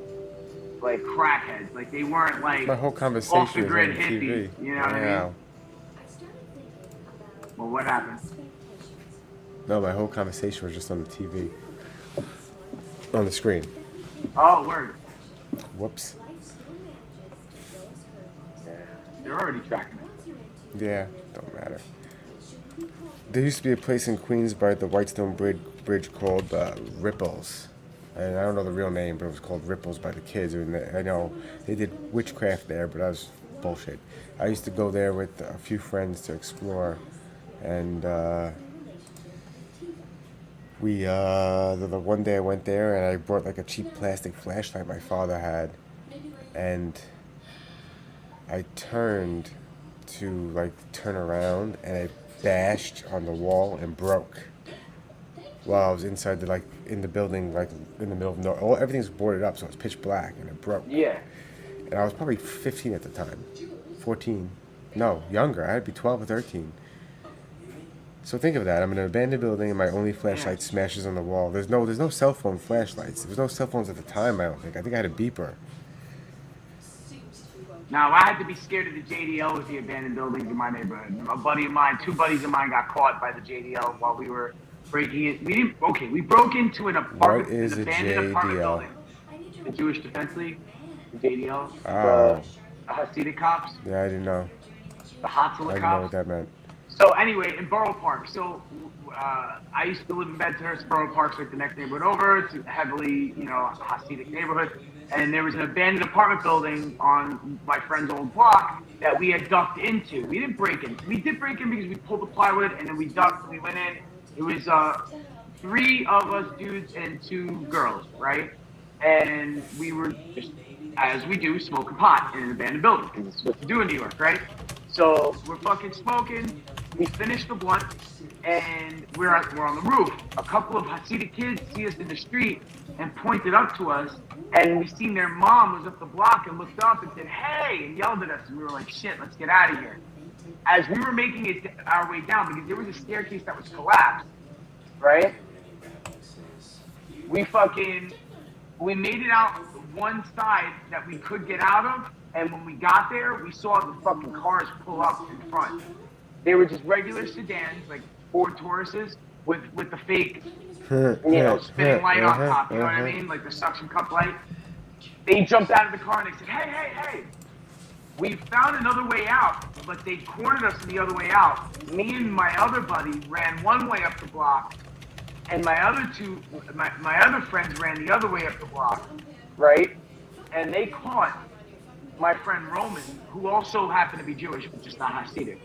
crackheads. Like, they weren't like
my whole conversation
off the grid
was on
hippies.
TV.
You know what I mean? Well, what happened?
No, my whole conversation was just on the TV, on the screen.
Oh, word.
Whoops.
They're already tracking it.
Yeah, don't matter. There used to be a place in Queens by the Whitestone Bridge called Ripples. And I don't know the real name, but it was called Ripples by the kids. And I know they did witchcraft there, but that was bullshit. I used to go there with a few friends to explore. And the one day I went there and I brought like a cheap plastic flashlight my father had. And I turned to like turn around and I bashed on the wall and broke while I was inside in the building, like in the middle of nowhere. Everything's boarded up, so it's pitch black, and it broke.
Yeah.
And I was probably 15 at the time, 14, no, younger. I'd be 12 or 13. So think of that. I'm in an abandoned building, and my only flashlight smashes on the wall. There's no cell phone flashlights. There was no cell phones at the time. I don't think. I think I had a beeper.
Now, I had to be scared of the JDL with the abandoned buildings in my neighborhood. Two buddies of mine got caught by the JDL while we were breaking it. We broke into an apartment,
What is
an
a
abandoned apartment
JDL?
building. The Jewish Defense League, the JDL,
Oh.
the Hasidic cops,
Yeah, I didn't know.
the
I
Hatzalah
didn't know
cops.
what that meant.
So anyway, in Borough Park, I used to live in Bedhurst. Borough Park's like the next neighborhood over. It's a heavily, Hasidic neighborhood. And there was an abandoned apartment building on my friend's old block that we had ducked into. We didn't break in. We did break in because we pulled the plywood and then we ducked. We went in. It was 3 of us dudes and 2 girls, right? And we were just, as we do, smoking pot in an abandoned building because it's what to do in New York, right? So we're fucking smoking. We finished the blunt, and we're on the roof. A couple of Hasidic kids see us in the street and pointed up to us, and we seen their mom was up the block and looked up and said, "Hey," and yelled at us, and we were like, "Shit, let's get out of here." As we were making it our way down, because there was a staircase that was collapsed, right? We made it out one side that we could get out of, and when we got there, we saw the fucking cars pull up in front. They were just regular sedans, like Ford Tauruses, with the fake, spinning light on top. You know what I mean? Like the suction cup light. They jumped out of the car and they said, "Hey! We found another way out," but they cornered us the other way out. Me and my other buddy ran one way up the block, and my other friends ran the other way up the block, right? and they caught my friend Roman, who also happened to be Jewish, but just not Hasidic.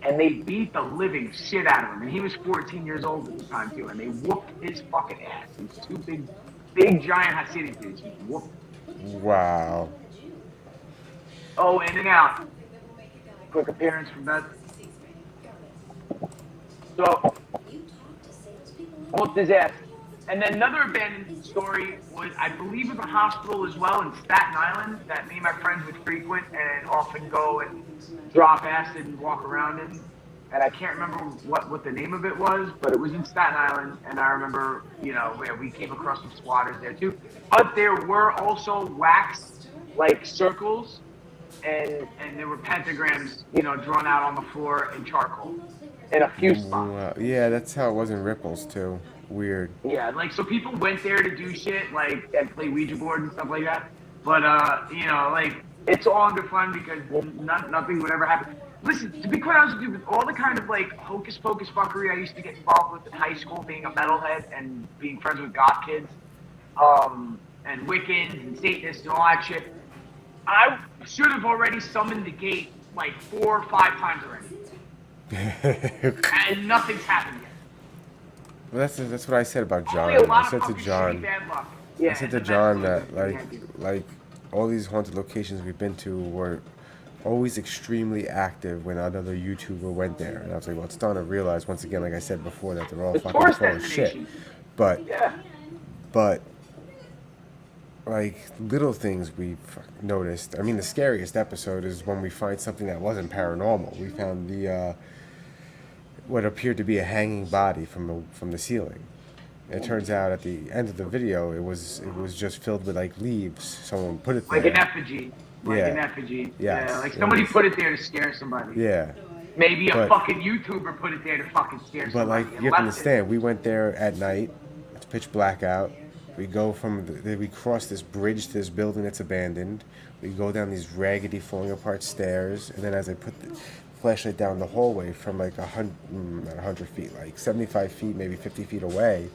And they beat the living shit out of him. And he was 14 years old at the time, too. And they whooped his fucking ass. These two big, giant Hasidic dudes. He whooped.
Wow.
Oh, in and out. Quick appearance from that. So, whooped his ass. And then another abandoned story was, I believe, it was a hospital as well in Staten Island that me and my friends would frequent and often go and drop acid and walk around in. And I can't remember what the name of it was, but it was in Staten Island. And I remember, where we came across some squatters there too. But there were also wax, like circles, and there were pentagrams, drawn out on the floor in charcoal in a few spots.
Wow. Yeah, that's how it was in Ripples too. Weird.
Yeah, so people went there to do shit, and play Ouija board and stuff like that. But, it's all under fun because nothing would ever happen. Listen, to be quite honest with you, with all the kind of, hocus pocus fuckery I used to get involved with in high school, being a metalhead and being friends with goth kids, and Wiccans and Satanists and all that shit, I should have already summoned the gate, 4 or 5 times already. And nothing's happened yet.
Well, that's what I said about John.
Only a lot
I said
of
to
fucking
John.
shitty bad luck. Yeah,
I said to John that like all these haunted locations we've been to were always extremely active when another YouTuber went there, and I was like, well, it's starting to realize once again, like I said before, that they're all fucking
tourist
full of shit. But like little things we've noticed. I mean, the scariest episode is when we find something that wasn't paranormal. We found the what appeared to be a hanging body from the ceiling. It turns out at the end of the video, it was just filled with leaves. Someone put it there.
Like an effigy. An effigy.
Yes.
Yeah, somebody put it there to scare somebody.
Yeah.
Maybe a fucking YouTuber put it there to fucking scare somebody.
But you have to understand, we went there at night. It's pitch black out. We go we cross this bridge to this building that's abandoned. We go down these raggedy, falling apart stairs, and then as I put the flashlight down the hallway from not 100 feet, 75 feet, maybe 50 feet away,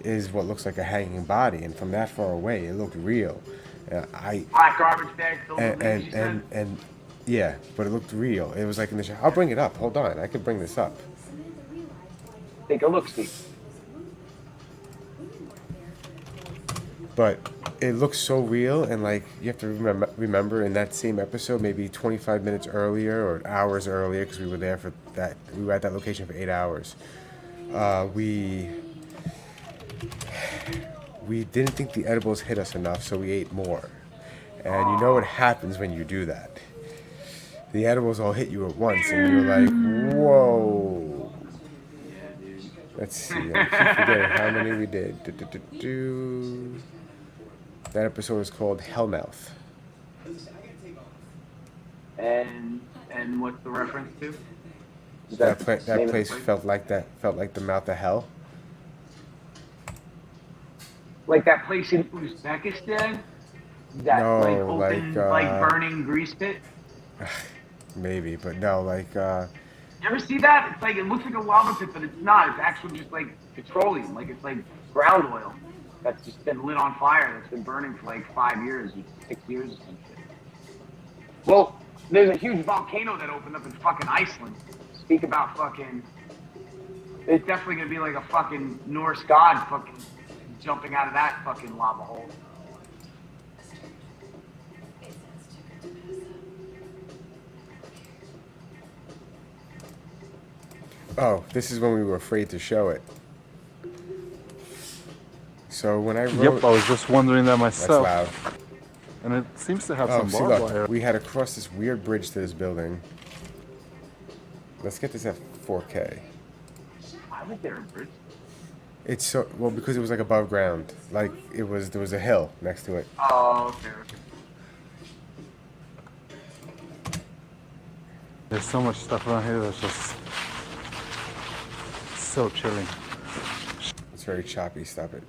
is what looks like a hanging body, and from that far away, it looked real.
Black garbage bag filled with leaves,
and yeah, but it looked real. It was in the. I'll bring it up. Hold on, I can bring this up.
Take a look, Steve.
But it looks so real, and you have to remember in that same episode, maybe 25 minutes earlier or hours earlier, because we were there for that. We were at that location for 8 hours. We didn't think the edibles hit us enough, so we ate more. And you know what happens when you do that? The edibles all hit you at once, and you're like, whoa. Let's see. I keep forgetting how many we did. That episode is called Hellmouth.
And what's the reference to?
That place felt like the mouth of hell.
Like that place in Uzbekistan? That
No,
open, burning grease pit?
Maybe, but no,
You ever see that? It's it looks like a lava pit, but it's not. It's actually just petroleum. It's ground oil that's just been lit on fire. That's been burning for 5 years, 6 years or some shit. Well, there's a huge volcano that opened up in fucking Iceland. Speak about fucking. It's definitely gonna be a fucking Norse god fucking jumping out of that fucking lava hole.
Oh, this is when we were afraid to show it. So when I wrote...
Yep, I was just wondering that myself.
That's loud.
And it seems to have
Oh,
some
see,
barbed
look,
wire.
we had to cross this weird bridge to this building. Let's get this at 4K.
Why was there a bridge?
It's so... Well, because it was above ground. There was a hill next to it.
Oh, okay.
There's so much stuff around here that's just so chilling.
It's very choppy, stop it.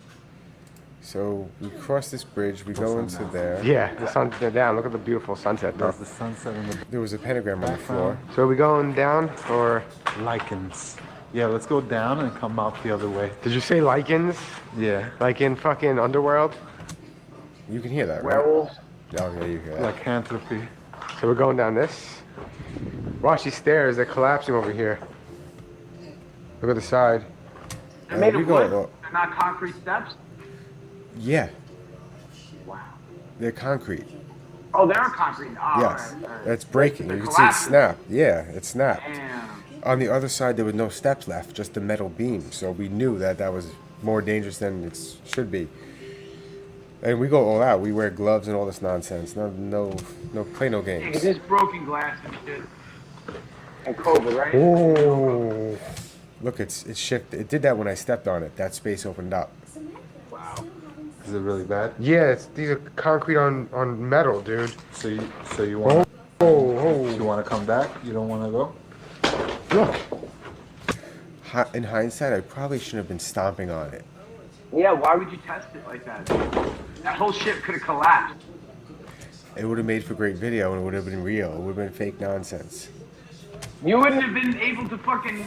So we cross this bridge, we go into there.
Yeah, the sun's down. Look at the beautiful sunset, though.
There's the sunset and the
There was a pentagram on the floor.
So are we going down, or
lichens. Yeah, let's go down and come out the other way.
did you say lichens?
Yeah.
Like in fucking Underworld?
You can hear that, right?
Werewolves.
Oh, yeah, you hear that.
Lycanthropy.
So we're going down this. Watch these stairs, they're collapsing over here. Look at the side.
They're made
we
of
go-
wood. They're not concrete steps.
Yeah,
Wow.
they're concrete.
Oh, they're concrete. Oh,
Yes,
all right.
that's breaking.
They're
You can see it
collapsing.
snap. Yeah, it snapped.
Damn.
On the other side, there was no steps left, just the metal beam. So we knew that that was more dangerous than it should be. And we go all out. We wear gloves and all this nonsense. Play no
Yeah, 'cause
games.
there's broken glass and shit.
And COVID, right?
Oh, look, it's shifted. It did that when I stepped on it. That space opened up.
Wow.
Is it really bad?
Yeah, these are concrete on metal, dude.
So you want
Oh,
you want to come back? You don't want to go?
look.
In hindsight, I probably shouldn't have been stomping on it.
Yeah, why would you test it like that? That whole shit could have collapsed.
It would have made for great video and it would have been real. It would have been fake nonsense.
You wouldn't have been able to fucking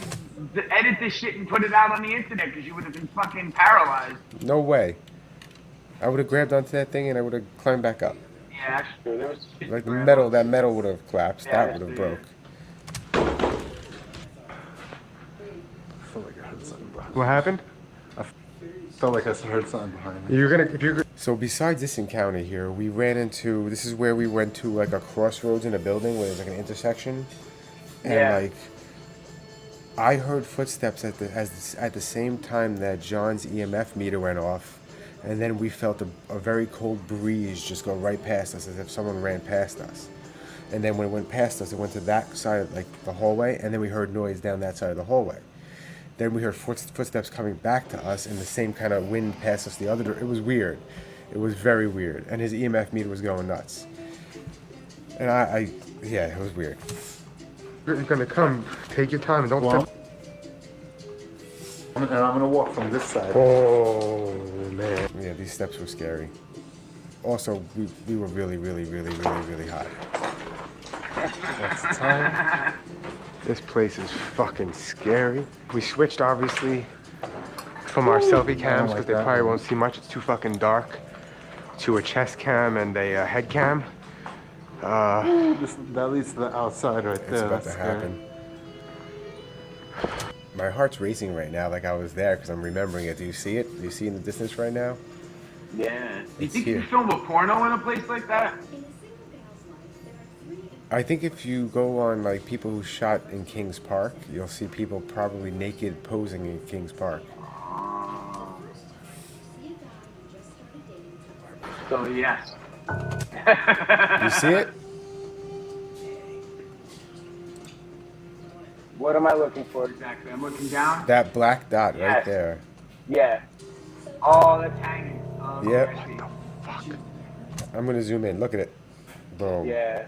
edit this shit and put it out on the internet because you would have been fucking paralyzed.
No way. I would have grabbed onto that thing and I would have climbed back up.
Yeah, that's true. There was shit
Like the
around.
metal, that metal would have collapsed.
Yeah,
That would have
yeah.
broke.
I feel like I heard something behind me.
What happened?
Felt like I heard something behind me.
If you're
So besides this encounter here, we ran into, this is where we went to like a crossroads in a building where there's like an intersection. And
Yeah.
like, I heard footsteps at the same time that John's EMF meter went off. And then we felt a very cold breeze just go right past us as if someone ran past us. And then when it went past us, it went to that side of like the hallway. And then we heard noise down that side of the hallway. Then we heard footsteps coming back to us and the same kind of wind past us the other door. It was weird. It was very weird. And his EMF meter was going nuts. And yeah, it was weird.
You're gonna come, take your time and don't
Well,
step.
and I'm gonna walk from this side.
Oh, man.
Yeah, these steps were scary. Also, we were really, really, really, really, really hot.
That's time. This place is fucking scary. We switched, obviously, from our selfie cams,
like
because they
that
probably
one.
won't see much. It's too fucking dark. To a chest cam and a head cam.
That leads to the outside right
It's
there.
about
That's
to
scary.
happen. My heart's racing right now like I was there because I'm remembering it. Do you see it? Do you see it in the distance right now?
Yeah. Do you
It's
think you
here.
could film a porno in a place like that?
I think if you go on like people who shot in Kings Park, you'll see people probably naked posing in Kings Park.
So, yes.
You see it?
What am I looking for?
Exactly. I'm looking down.
That black dot right
Yes.
there.
Yeah.
Oh, that's hanging. Oh,
Yep.
I see.
I'm gonna zoom in. Look at it. Boom.
Yeah.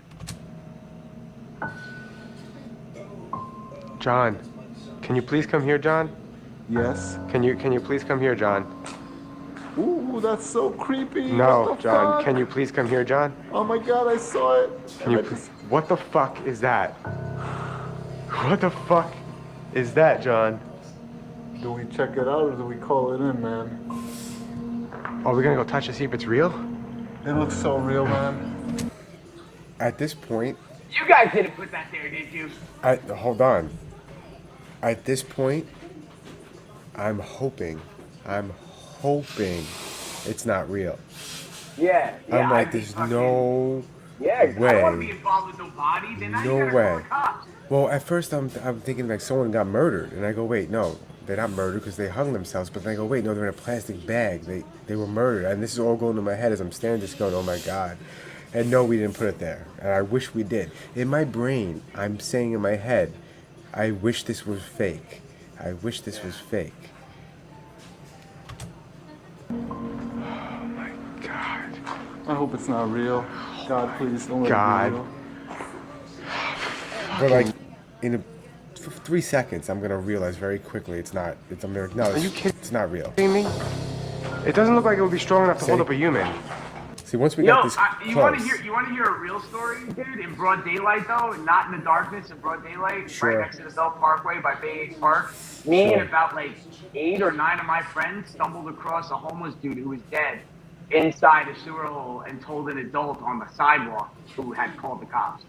John, can you please come here, John?
Yes.
Can you please come here, John?
Ooh, that's so creepy.
No,
What the
John,
fuck?
can you please come here, John?
Oh my god, I saw it.
Can you please? What the fuck is that? What the fuck is that, John?
Do we check it out or do we call it in, man?
Are we gonna go touch to see if it's real?
It looks so real, man.
At this point,
You guys didn't put that there, did you?
hold on. At this point, I'm hoping it's not real.
Yeah.
I'm like,
I'd be
there's
fucking-
no
Yeah, I don't want to be
way.
involved with no body. Then I
No
gotta
way.
call the cops.
Well, at first I'm thinking like someone got murdered, and I go, wait, no, they're not murdered because they hung themselves. But then I go, wait, no, they're in a plastic bag. They were murdered, and this is all going to my head as I'm standing, just going, oh my god. And no, we didn't put it there, and I wish we did. In my brain, I'm saying in my head, I wish this was fake. I wish this was fake.
God.
I hope it's not real. God, please don't let
God.
it be real.
But like, for 3 seconds, I'm gonna realize very quickly it's not. It's a miracle. No,
Are you kidding
it's not real.
me? It doesn't look like it would be strong enough to hold
See?
up a human.
See, once we
Yo,
got this
you want to
close,
hear a real story, dude? In broad daylight, though, not in the darkness. In broad daylight,
Sure.
right next to the Belt Parkway by Bay H Park.
Me
Me
Sure.
and about like 8 or 9 of my friends stumbled across a homeless dude who was dead. inside a sewer hole and told an adult on the sidewalk who had called the cops.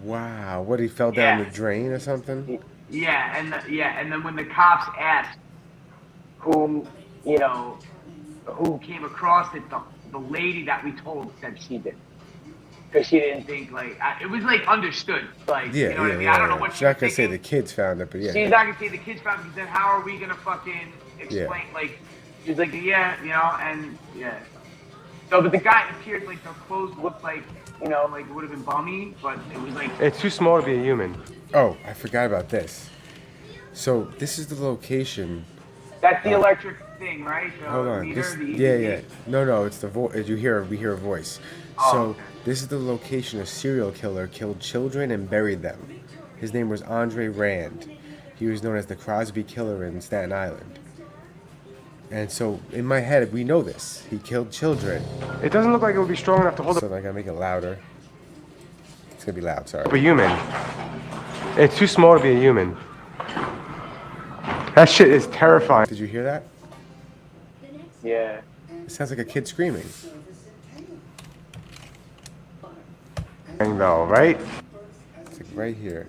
Wow. What, he fell down
Yeah.
the drain or something?
Yeah, and then when the cops asked who, you know, who came across it, the lady that we told said she did. Because she didn't think, like, it was, like, understood. Like,
Yeah,
you know what I mean?
yeah,
I don't know
yeah.
what
She's
she
not
was
gonna say the
thinking.
kids found it, but yeah.
She's not going to say the kids found it, because then how are we going to fucking explain, like, she's like, yeah, you know, and, yeah. So, but the guy appeared, like, the clothes looked like, you know, like, it would have been bummy, but it was, like...
It's too small to be a human.
Oh, I forgot about this. So this is the location.
That's the electric thing, right? The
Hold on.
meter,
This,
the
yeah,
EVP?
yeah. No, it's the voice. We hear a voice.
Oh,
So
okay.
this is the location a serial killer killed children and buried them. His name was Andre Rand. He was known as the Crosby Killer in Staten Island. And so in my head, we know this. He killed children.
It doesn't look like it would be strong enough to hold
So I gotta make it louder. It's gonna be loud. Sorry.
up a human. It's too small to be a human. That shit is terrifying.
Did you hear that?
Yeah.
It sounds like a kid screaming.
Though, right?
It's like right here.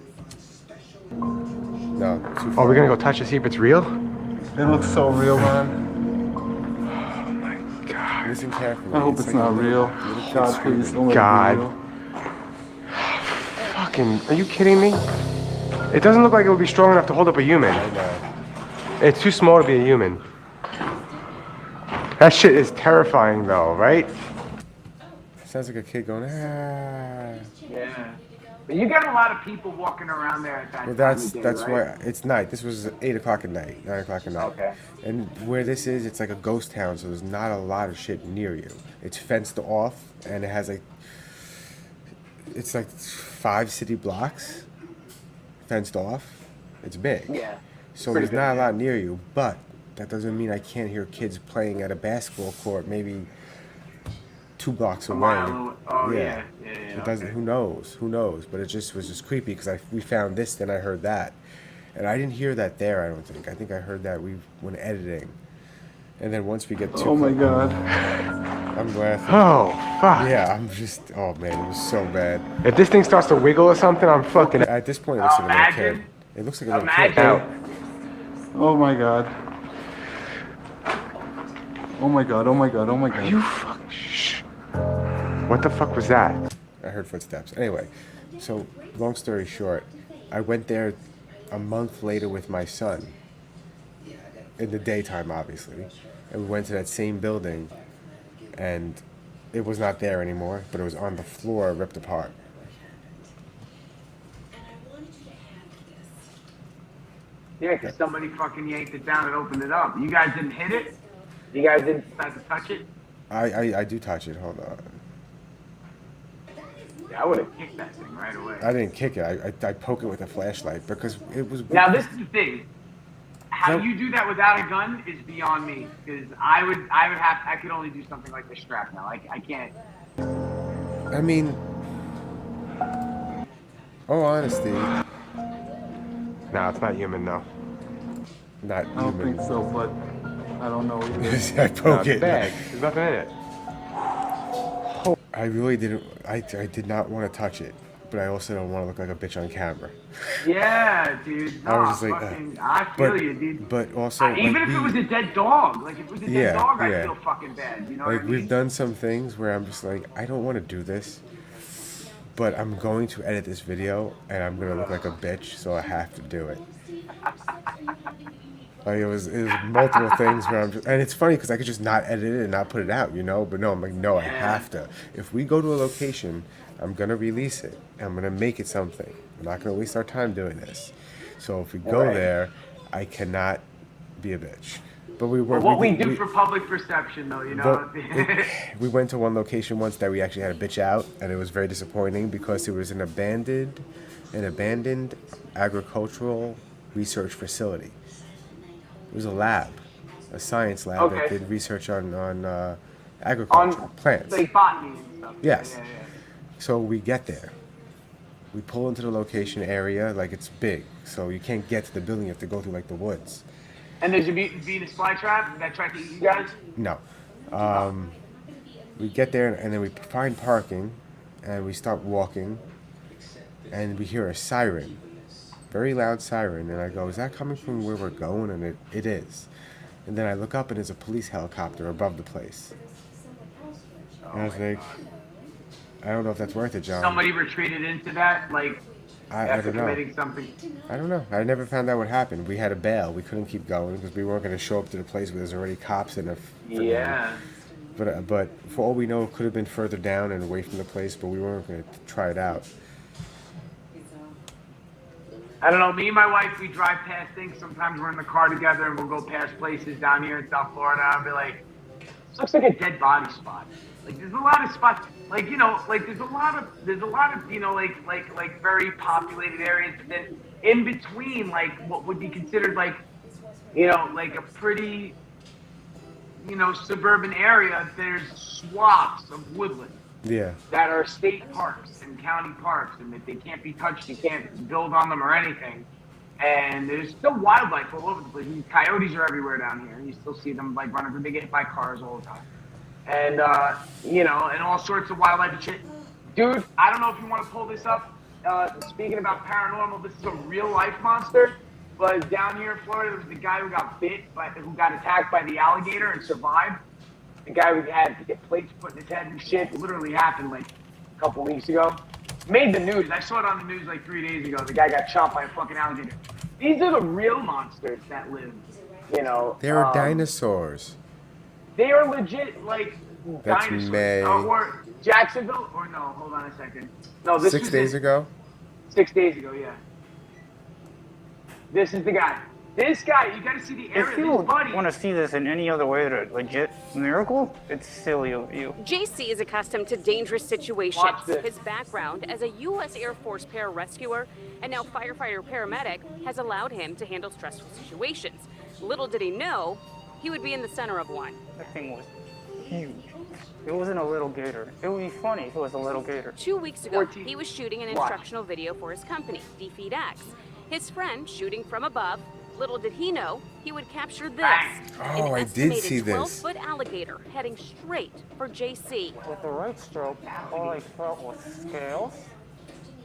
No, too
Are
far.
we gonna go touch to see if it's real?
It looks so real, man.
Listen carefully.
I hope it's
like
not
a little-
real.
little kid
God,
screaming.
please don't let
God.
it be real.
Fucking, are you kidding me? It doesn't look like it would be strong enough to hold up a human.
I know.
It's too small to be a human. That shit is terrifying though, right?
Sounds like a kid going, ah.
Yeah. But you got a lot of people walking around there at that
Well,
time of day,
that's
right?
why it's night. This was 8 o'clock at night, 9 o'clock at night.
Okay.
And where this is, it's like a ghost town, so there's not a lot of shit near you. It's fenced off, and it has it's like 5 city blocks fenced off. It's big.
Yeah.
So
Pretty
there's not
big,
a lot near you, but that doesn't mean I can't hear kids playing at a basketball court maybe 2 blocks away.
mile away. Oh, yeah. Yeah,
It doesn't.
okay.
Who knows? Who knows? But it just was just creepy because we found this, then I heard that, and I didn't hear that there. I don't think. I think I heard that when editing, and then once we get to.
Oh my God.
I'm laughing.
Oh, fuck.
Yeah, I'm just. Oh man, it was so bad.
If this thing starts to wiggle or something, I'm fucking.
At this point, it looks like a little kid.
Imagine.
It looks like a little
Imagine.
kid.
Out.
Oh my God. Oh my God. Oh my God. Oh my God.
You fuck. Shh. What the fuck was that?
I heard footsteps. Anyway, so long story short, I went there a month later with my son. In the daytime, obviously, and we went to that same building, and it was not there anymore, but it was on the floor, ripped apart.
Yeah, because somebody fucking yanked it down and opened it up. You guys didn't hit it? You guys didn't decide to touch it?
I do touch it. Hold on.
Yeah, I would have kicked that thing right away.
I didn't kick it. I poke it with a flashlight because it was.
Now, this is the thing. How
No.
you do that without a gun is beyond me. Because I could only do something like the strap now. I can't.
I mean, all honesty,
No, it's not human though.
not
I don't
human.
think so, but I don't know either.
I
No,
poke
it's a
it.
bag. There's nothing in it.
I really didn't. I did not want to touch it, but I also don't want to look like a bitch on camera.
Yeah, dude. No,
I was just like,
fucking, I feel
but
you, dude.
but also
Even
like,
if it was a dead dog, like if it was a dead
Yeah,
dog, I'd
yeah.
feel fucking bad. You know
like
what I mean?
we've done some things where I'm just like I don't want to do this, but I'm going to edit this video and I'm gonna look like a bitch, so I have to do it. Like it was multiple things where I'm just, and it's funny because I could just not edit it and not put it out, you know. But no, I'm like, no, I have to. If we go to a location, I'm gonna release it. I'm gonna make it something. I'm not gonna waste our time doing this. So if we go
Right.
there, I cannot be a bitch. But we were.
What we
did-
do for public perception, though, you know.
we went to one location once that we actually had a bitch out, and it was very disappointing because it was an abandoned agricultural research facility. It was a lab, a science lab that
Okay.
did research on agriculture,
On
plants.
like botany and stuff.
Yes.
Yeah.
So we get there. We pull into the location area, like it's big, so you can't get to the building. You have to go through like the woods.
And there's a Venus flytrap that tried to eat you guys.
No. we get there and then we find parking, and we start walking, and we hear a siren, very loud siren, and I go, is that coming from where we're going? And it is. And then I look up and there's a police helicopter above the place. And I was like, I don't know if that's worth it, John.
Somebody retreated into that, like,
I
after
don't know.
committing something.
I don't know. I never found out what happened. We had a bail. We couldn't keep going because we weren't going to show up to the place where there's already cops in a.
Yeah.
But for all we know, it could have been further down and away from the place, but we weren't going to try it out.
I don't know. Me and my wife, we drive past things. Sometimes we're in the car together and we'll go past places down here in South Florida. I'll be like, this looks like a dead body spot. Like there's a lot of spots, like you know, like there's a lot of you know, like very populated areas. But then in between, like what would be considered like, you know, like a pretty, you know, suburban area, there's swaths of woodland.
Yeah.
That are state parks and county parks, and that they can't be touched, you can't build on them or anything. And there's still wildlife all over the place. These coyotes are everywhere down here, and you still see them like running. They get hit by cars all the time, and you know, and all sorts of wildlife and shit. Dude, I don't know if you want to pull this up. Speaking about paranormal, this is a real life monster. But down here in Florida, there was the guy who got who got attacked by the alligator and survived. The guy who had to get plates put in his head and shit. It literally happened like a couple weeks ago. Made the news. I saw it on the news like 3 days ago. The guy got shot by a fucking alligator. These are the real monsters that live, you know.
There are dinosaurs.
They are legit, like,
That's
dinosaurs.
May.
Or Jacksonville, or no, hold on a second. No, this
6 days ago?
6 days ago, yeah. This is the guy. This guy, you gotta see the area.
If you want to see this in any other way than a legit miracle, it's silly of you.
JC is accustomed to dangerous situations.
Watch this.
His background as a U.S. Air Force pararescuer and now firefighter-paramedic has allowed him to handle stressful situations. Little did he know, he would be in the center of one.
That thing was huge. It wasn't a little gator. It would be funny if it was a little gator.
2 weeks ago,
14.
he was shooting an
Watch.
instructional video for his company, Defeat X. His friend, shooting from above, little did he know, he would capture this.
Oh, I
an
did
estimated
see this.
12-foot alligator heading straight for JC.
With the right stroke, all I felt was scales.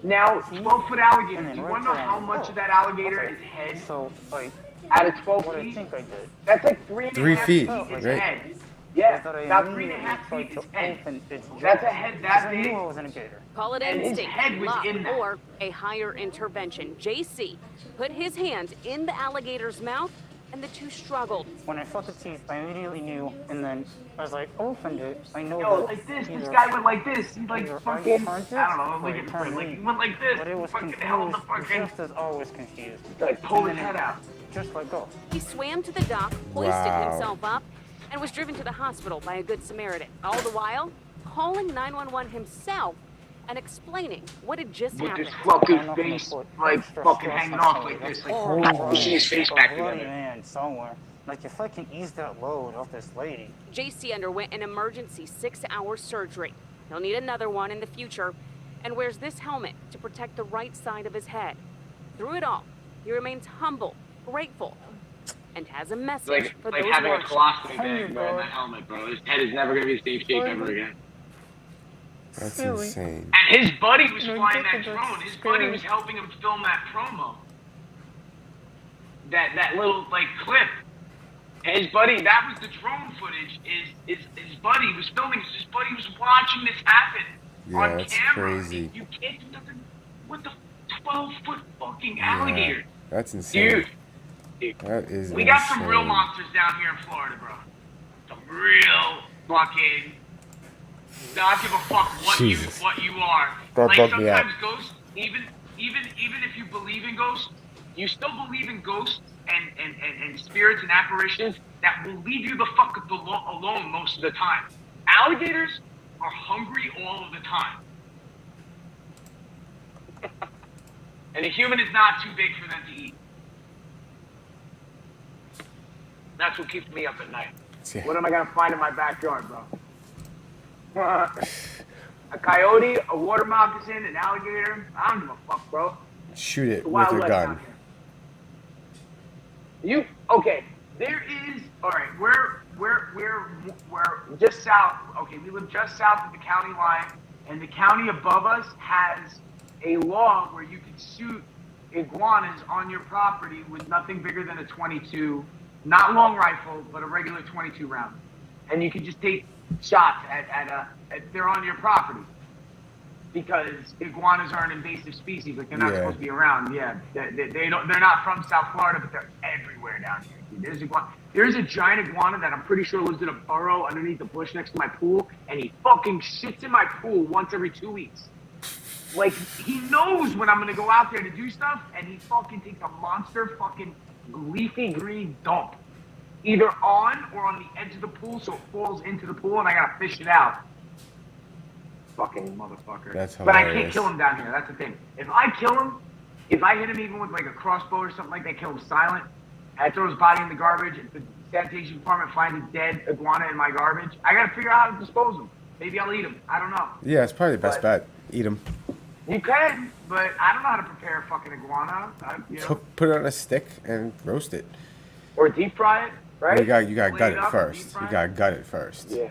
Now, 12-foot alligator.
And then
Do you
right
want to know
there.
how much of that alligator is head
So, like,
out of 12
what I
feet?
think I did.
That's like 3.5
3 feet,
is
right?
head.
is
Yeah,
that I
about
immediately
3.5
tried
feet
to
is head.
open its jaw.
That's a head that
Because I
big.
knew I wasn't a gator.
Call it
And his
instinct,
head was
luck,
in that.
or a higher intervention. JC put his hand in the alligator's mouth, and the two struggled.
When I felt the teeth, I immediately knew, and then as I opened it, I know
Yo,
that
like this. This
either-
guy went like this. He like
either
fucking.
I turned it
I don't know.
or
Look
it
at the
turned
like
me.
he went like this.
But it was
Fucking held the
confused,
fucking.
just as always confused.
Like pulled
And
his
then
head out.
Just let go.
He swam to the dock, hoisted
Wow.
himself up, and was driven to the hospital by a good Samaritan. All the while, calling 911 himself and explaining what had just
With
happened.
his fucking
Going up in the
face
foot,
like
extra
fucking
stress
hanging
on
off
somebody.
like this.
That's
Like
like,
pushing his face
a
back
bloody
together.
man somewhere. Like if I can ease that load off this lady.
JC underwent an emergency 6-hour surgery. He'll need another one in the future, and wears this helmet to protect the right side of his head. Through it all, he remains humble, grateful, and has a message for
Like
those
having a
watching.
colostomy bag wearing that helmet, bro. His head is never gonna be the same shape ever again.
That's
Silly.
insane.
And his buddy was
No,
flying that
that's
drone. His buddy
scary.
was helping him film that promo. That little like clip. And his buddy, that was the drone footage. His buddy was filming. His buddy was watching this happen
Yeah,
on
that's
camera.
crazy.
You can't do nothing with the 12-foot fucking alligator,
Yeah, that's insane.
dude.
That is
We got some real
insane.
monsters down here in Florida, bro. Some real fucking. Not give a fuck
Jesus.
what you are.
That
Like
bugged me out.
sometimes ghosts, even if you believe in ghosts, you still believe in ghosts and spirits and apparitions that will leave you the fuck alone most of the time. Alligators are hungry all of the time. And a human is not too big for them to eat. That's what keeps me up at night.
Yeah.
What am I gonna find in my backyard, bro? A coyote, a water moccasin, an alligator. I don't give a fuck, bro.
Shoot it
It's
with
wild
a
west
gun.
out here. You okay? There is, all right, we're just south, okay, we live just south of the county line, and the county above us has a law where you can shoot iguanas on your property with nothing bigger than a 22, not long rifle, but a regular 22 round. And you can just take shots at they're on your property. Because iguanas are an invasive species, like they're not supposed to be around. Yeah, they're not from South Florida, but they're everywhere down here. Dude. There's a giant iguana that I'm pretty sure lives in a burrow underneath the bush next to my pool, and he fucking shits in my pool once every 2 weeks. Like, he knows when I'm gonna go out there to do stuff, and he fucking takes a monster fucking leafy green dump, either on or on the edge of the pool, so it falls into the pool, and I gotta fish it out. Fucking motherfucker.
That's
but I can't
hilarious.
kill him down here. That's the thing. If I kill him, if I hit him even with like a crossbow or something like that, kill him silent, I throw his body in the garbage, if the sanitation department finds a dead iguana in my garbage, I gotta figure out how to dispose of him. Maybe I'll eat him. I don't know.
Yeah, it's probably the best bet. Eat them.
You can, but I don't know how to prepare a fucking iguana. You know?
Put it on a stick and roast it.
Or deep fry it, right?
You got to gut it
up,
first.
deep fry
You
it.
got to gut it first.
Yeah.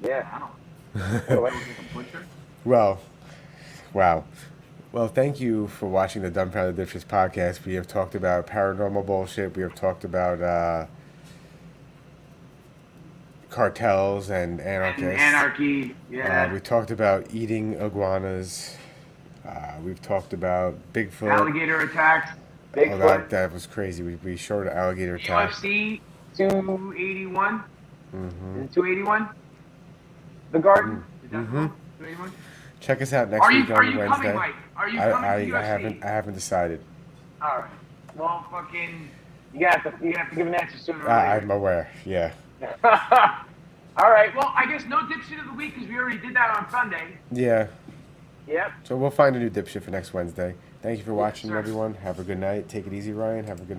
Yeah, I don't. What do I think, a butcher?
Well, wow. Well, thank you for watching the Dumbfounded Dipshits podcast. We have talked about paranormal bullshit. We have talked about cartels and anarchists.
And anarchy, yeah.
We talked about eating iguanas. We've talked about Bigfoot.
Alligator attacks.
Oh,
Bigfoot.
that was crazy. We showed an alligator attack.
UFC 281.
Mm-hmm.
Is it 281? The Garden? Is that the one? 281?
Check us out next
Are you
week on
coming,
Wednesday.
Mike? Are you coming to UFC?
I haven't decided.
All right. Well, fucking, you're gonna have to give an answer sooner or later.
I'm aware. Yeah.
All right. Well, I guess no dipshit of the week because we already did that on Sunday.
Yeah.
Yep.
So we'll find a new dipshit for next Wednesday. Thank you for watching,
sir.
everyone. Have a good night. Take it easy, Ryan. Have a good night.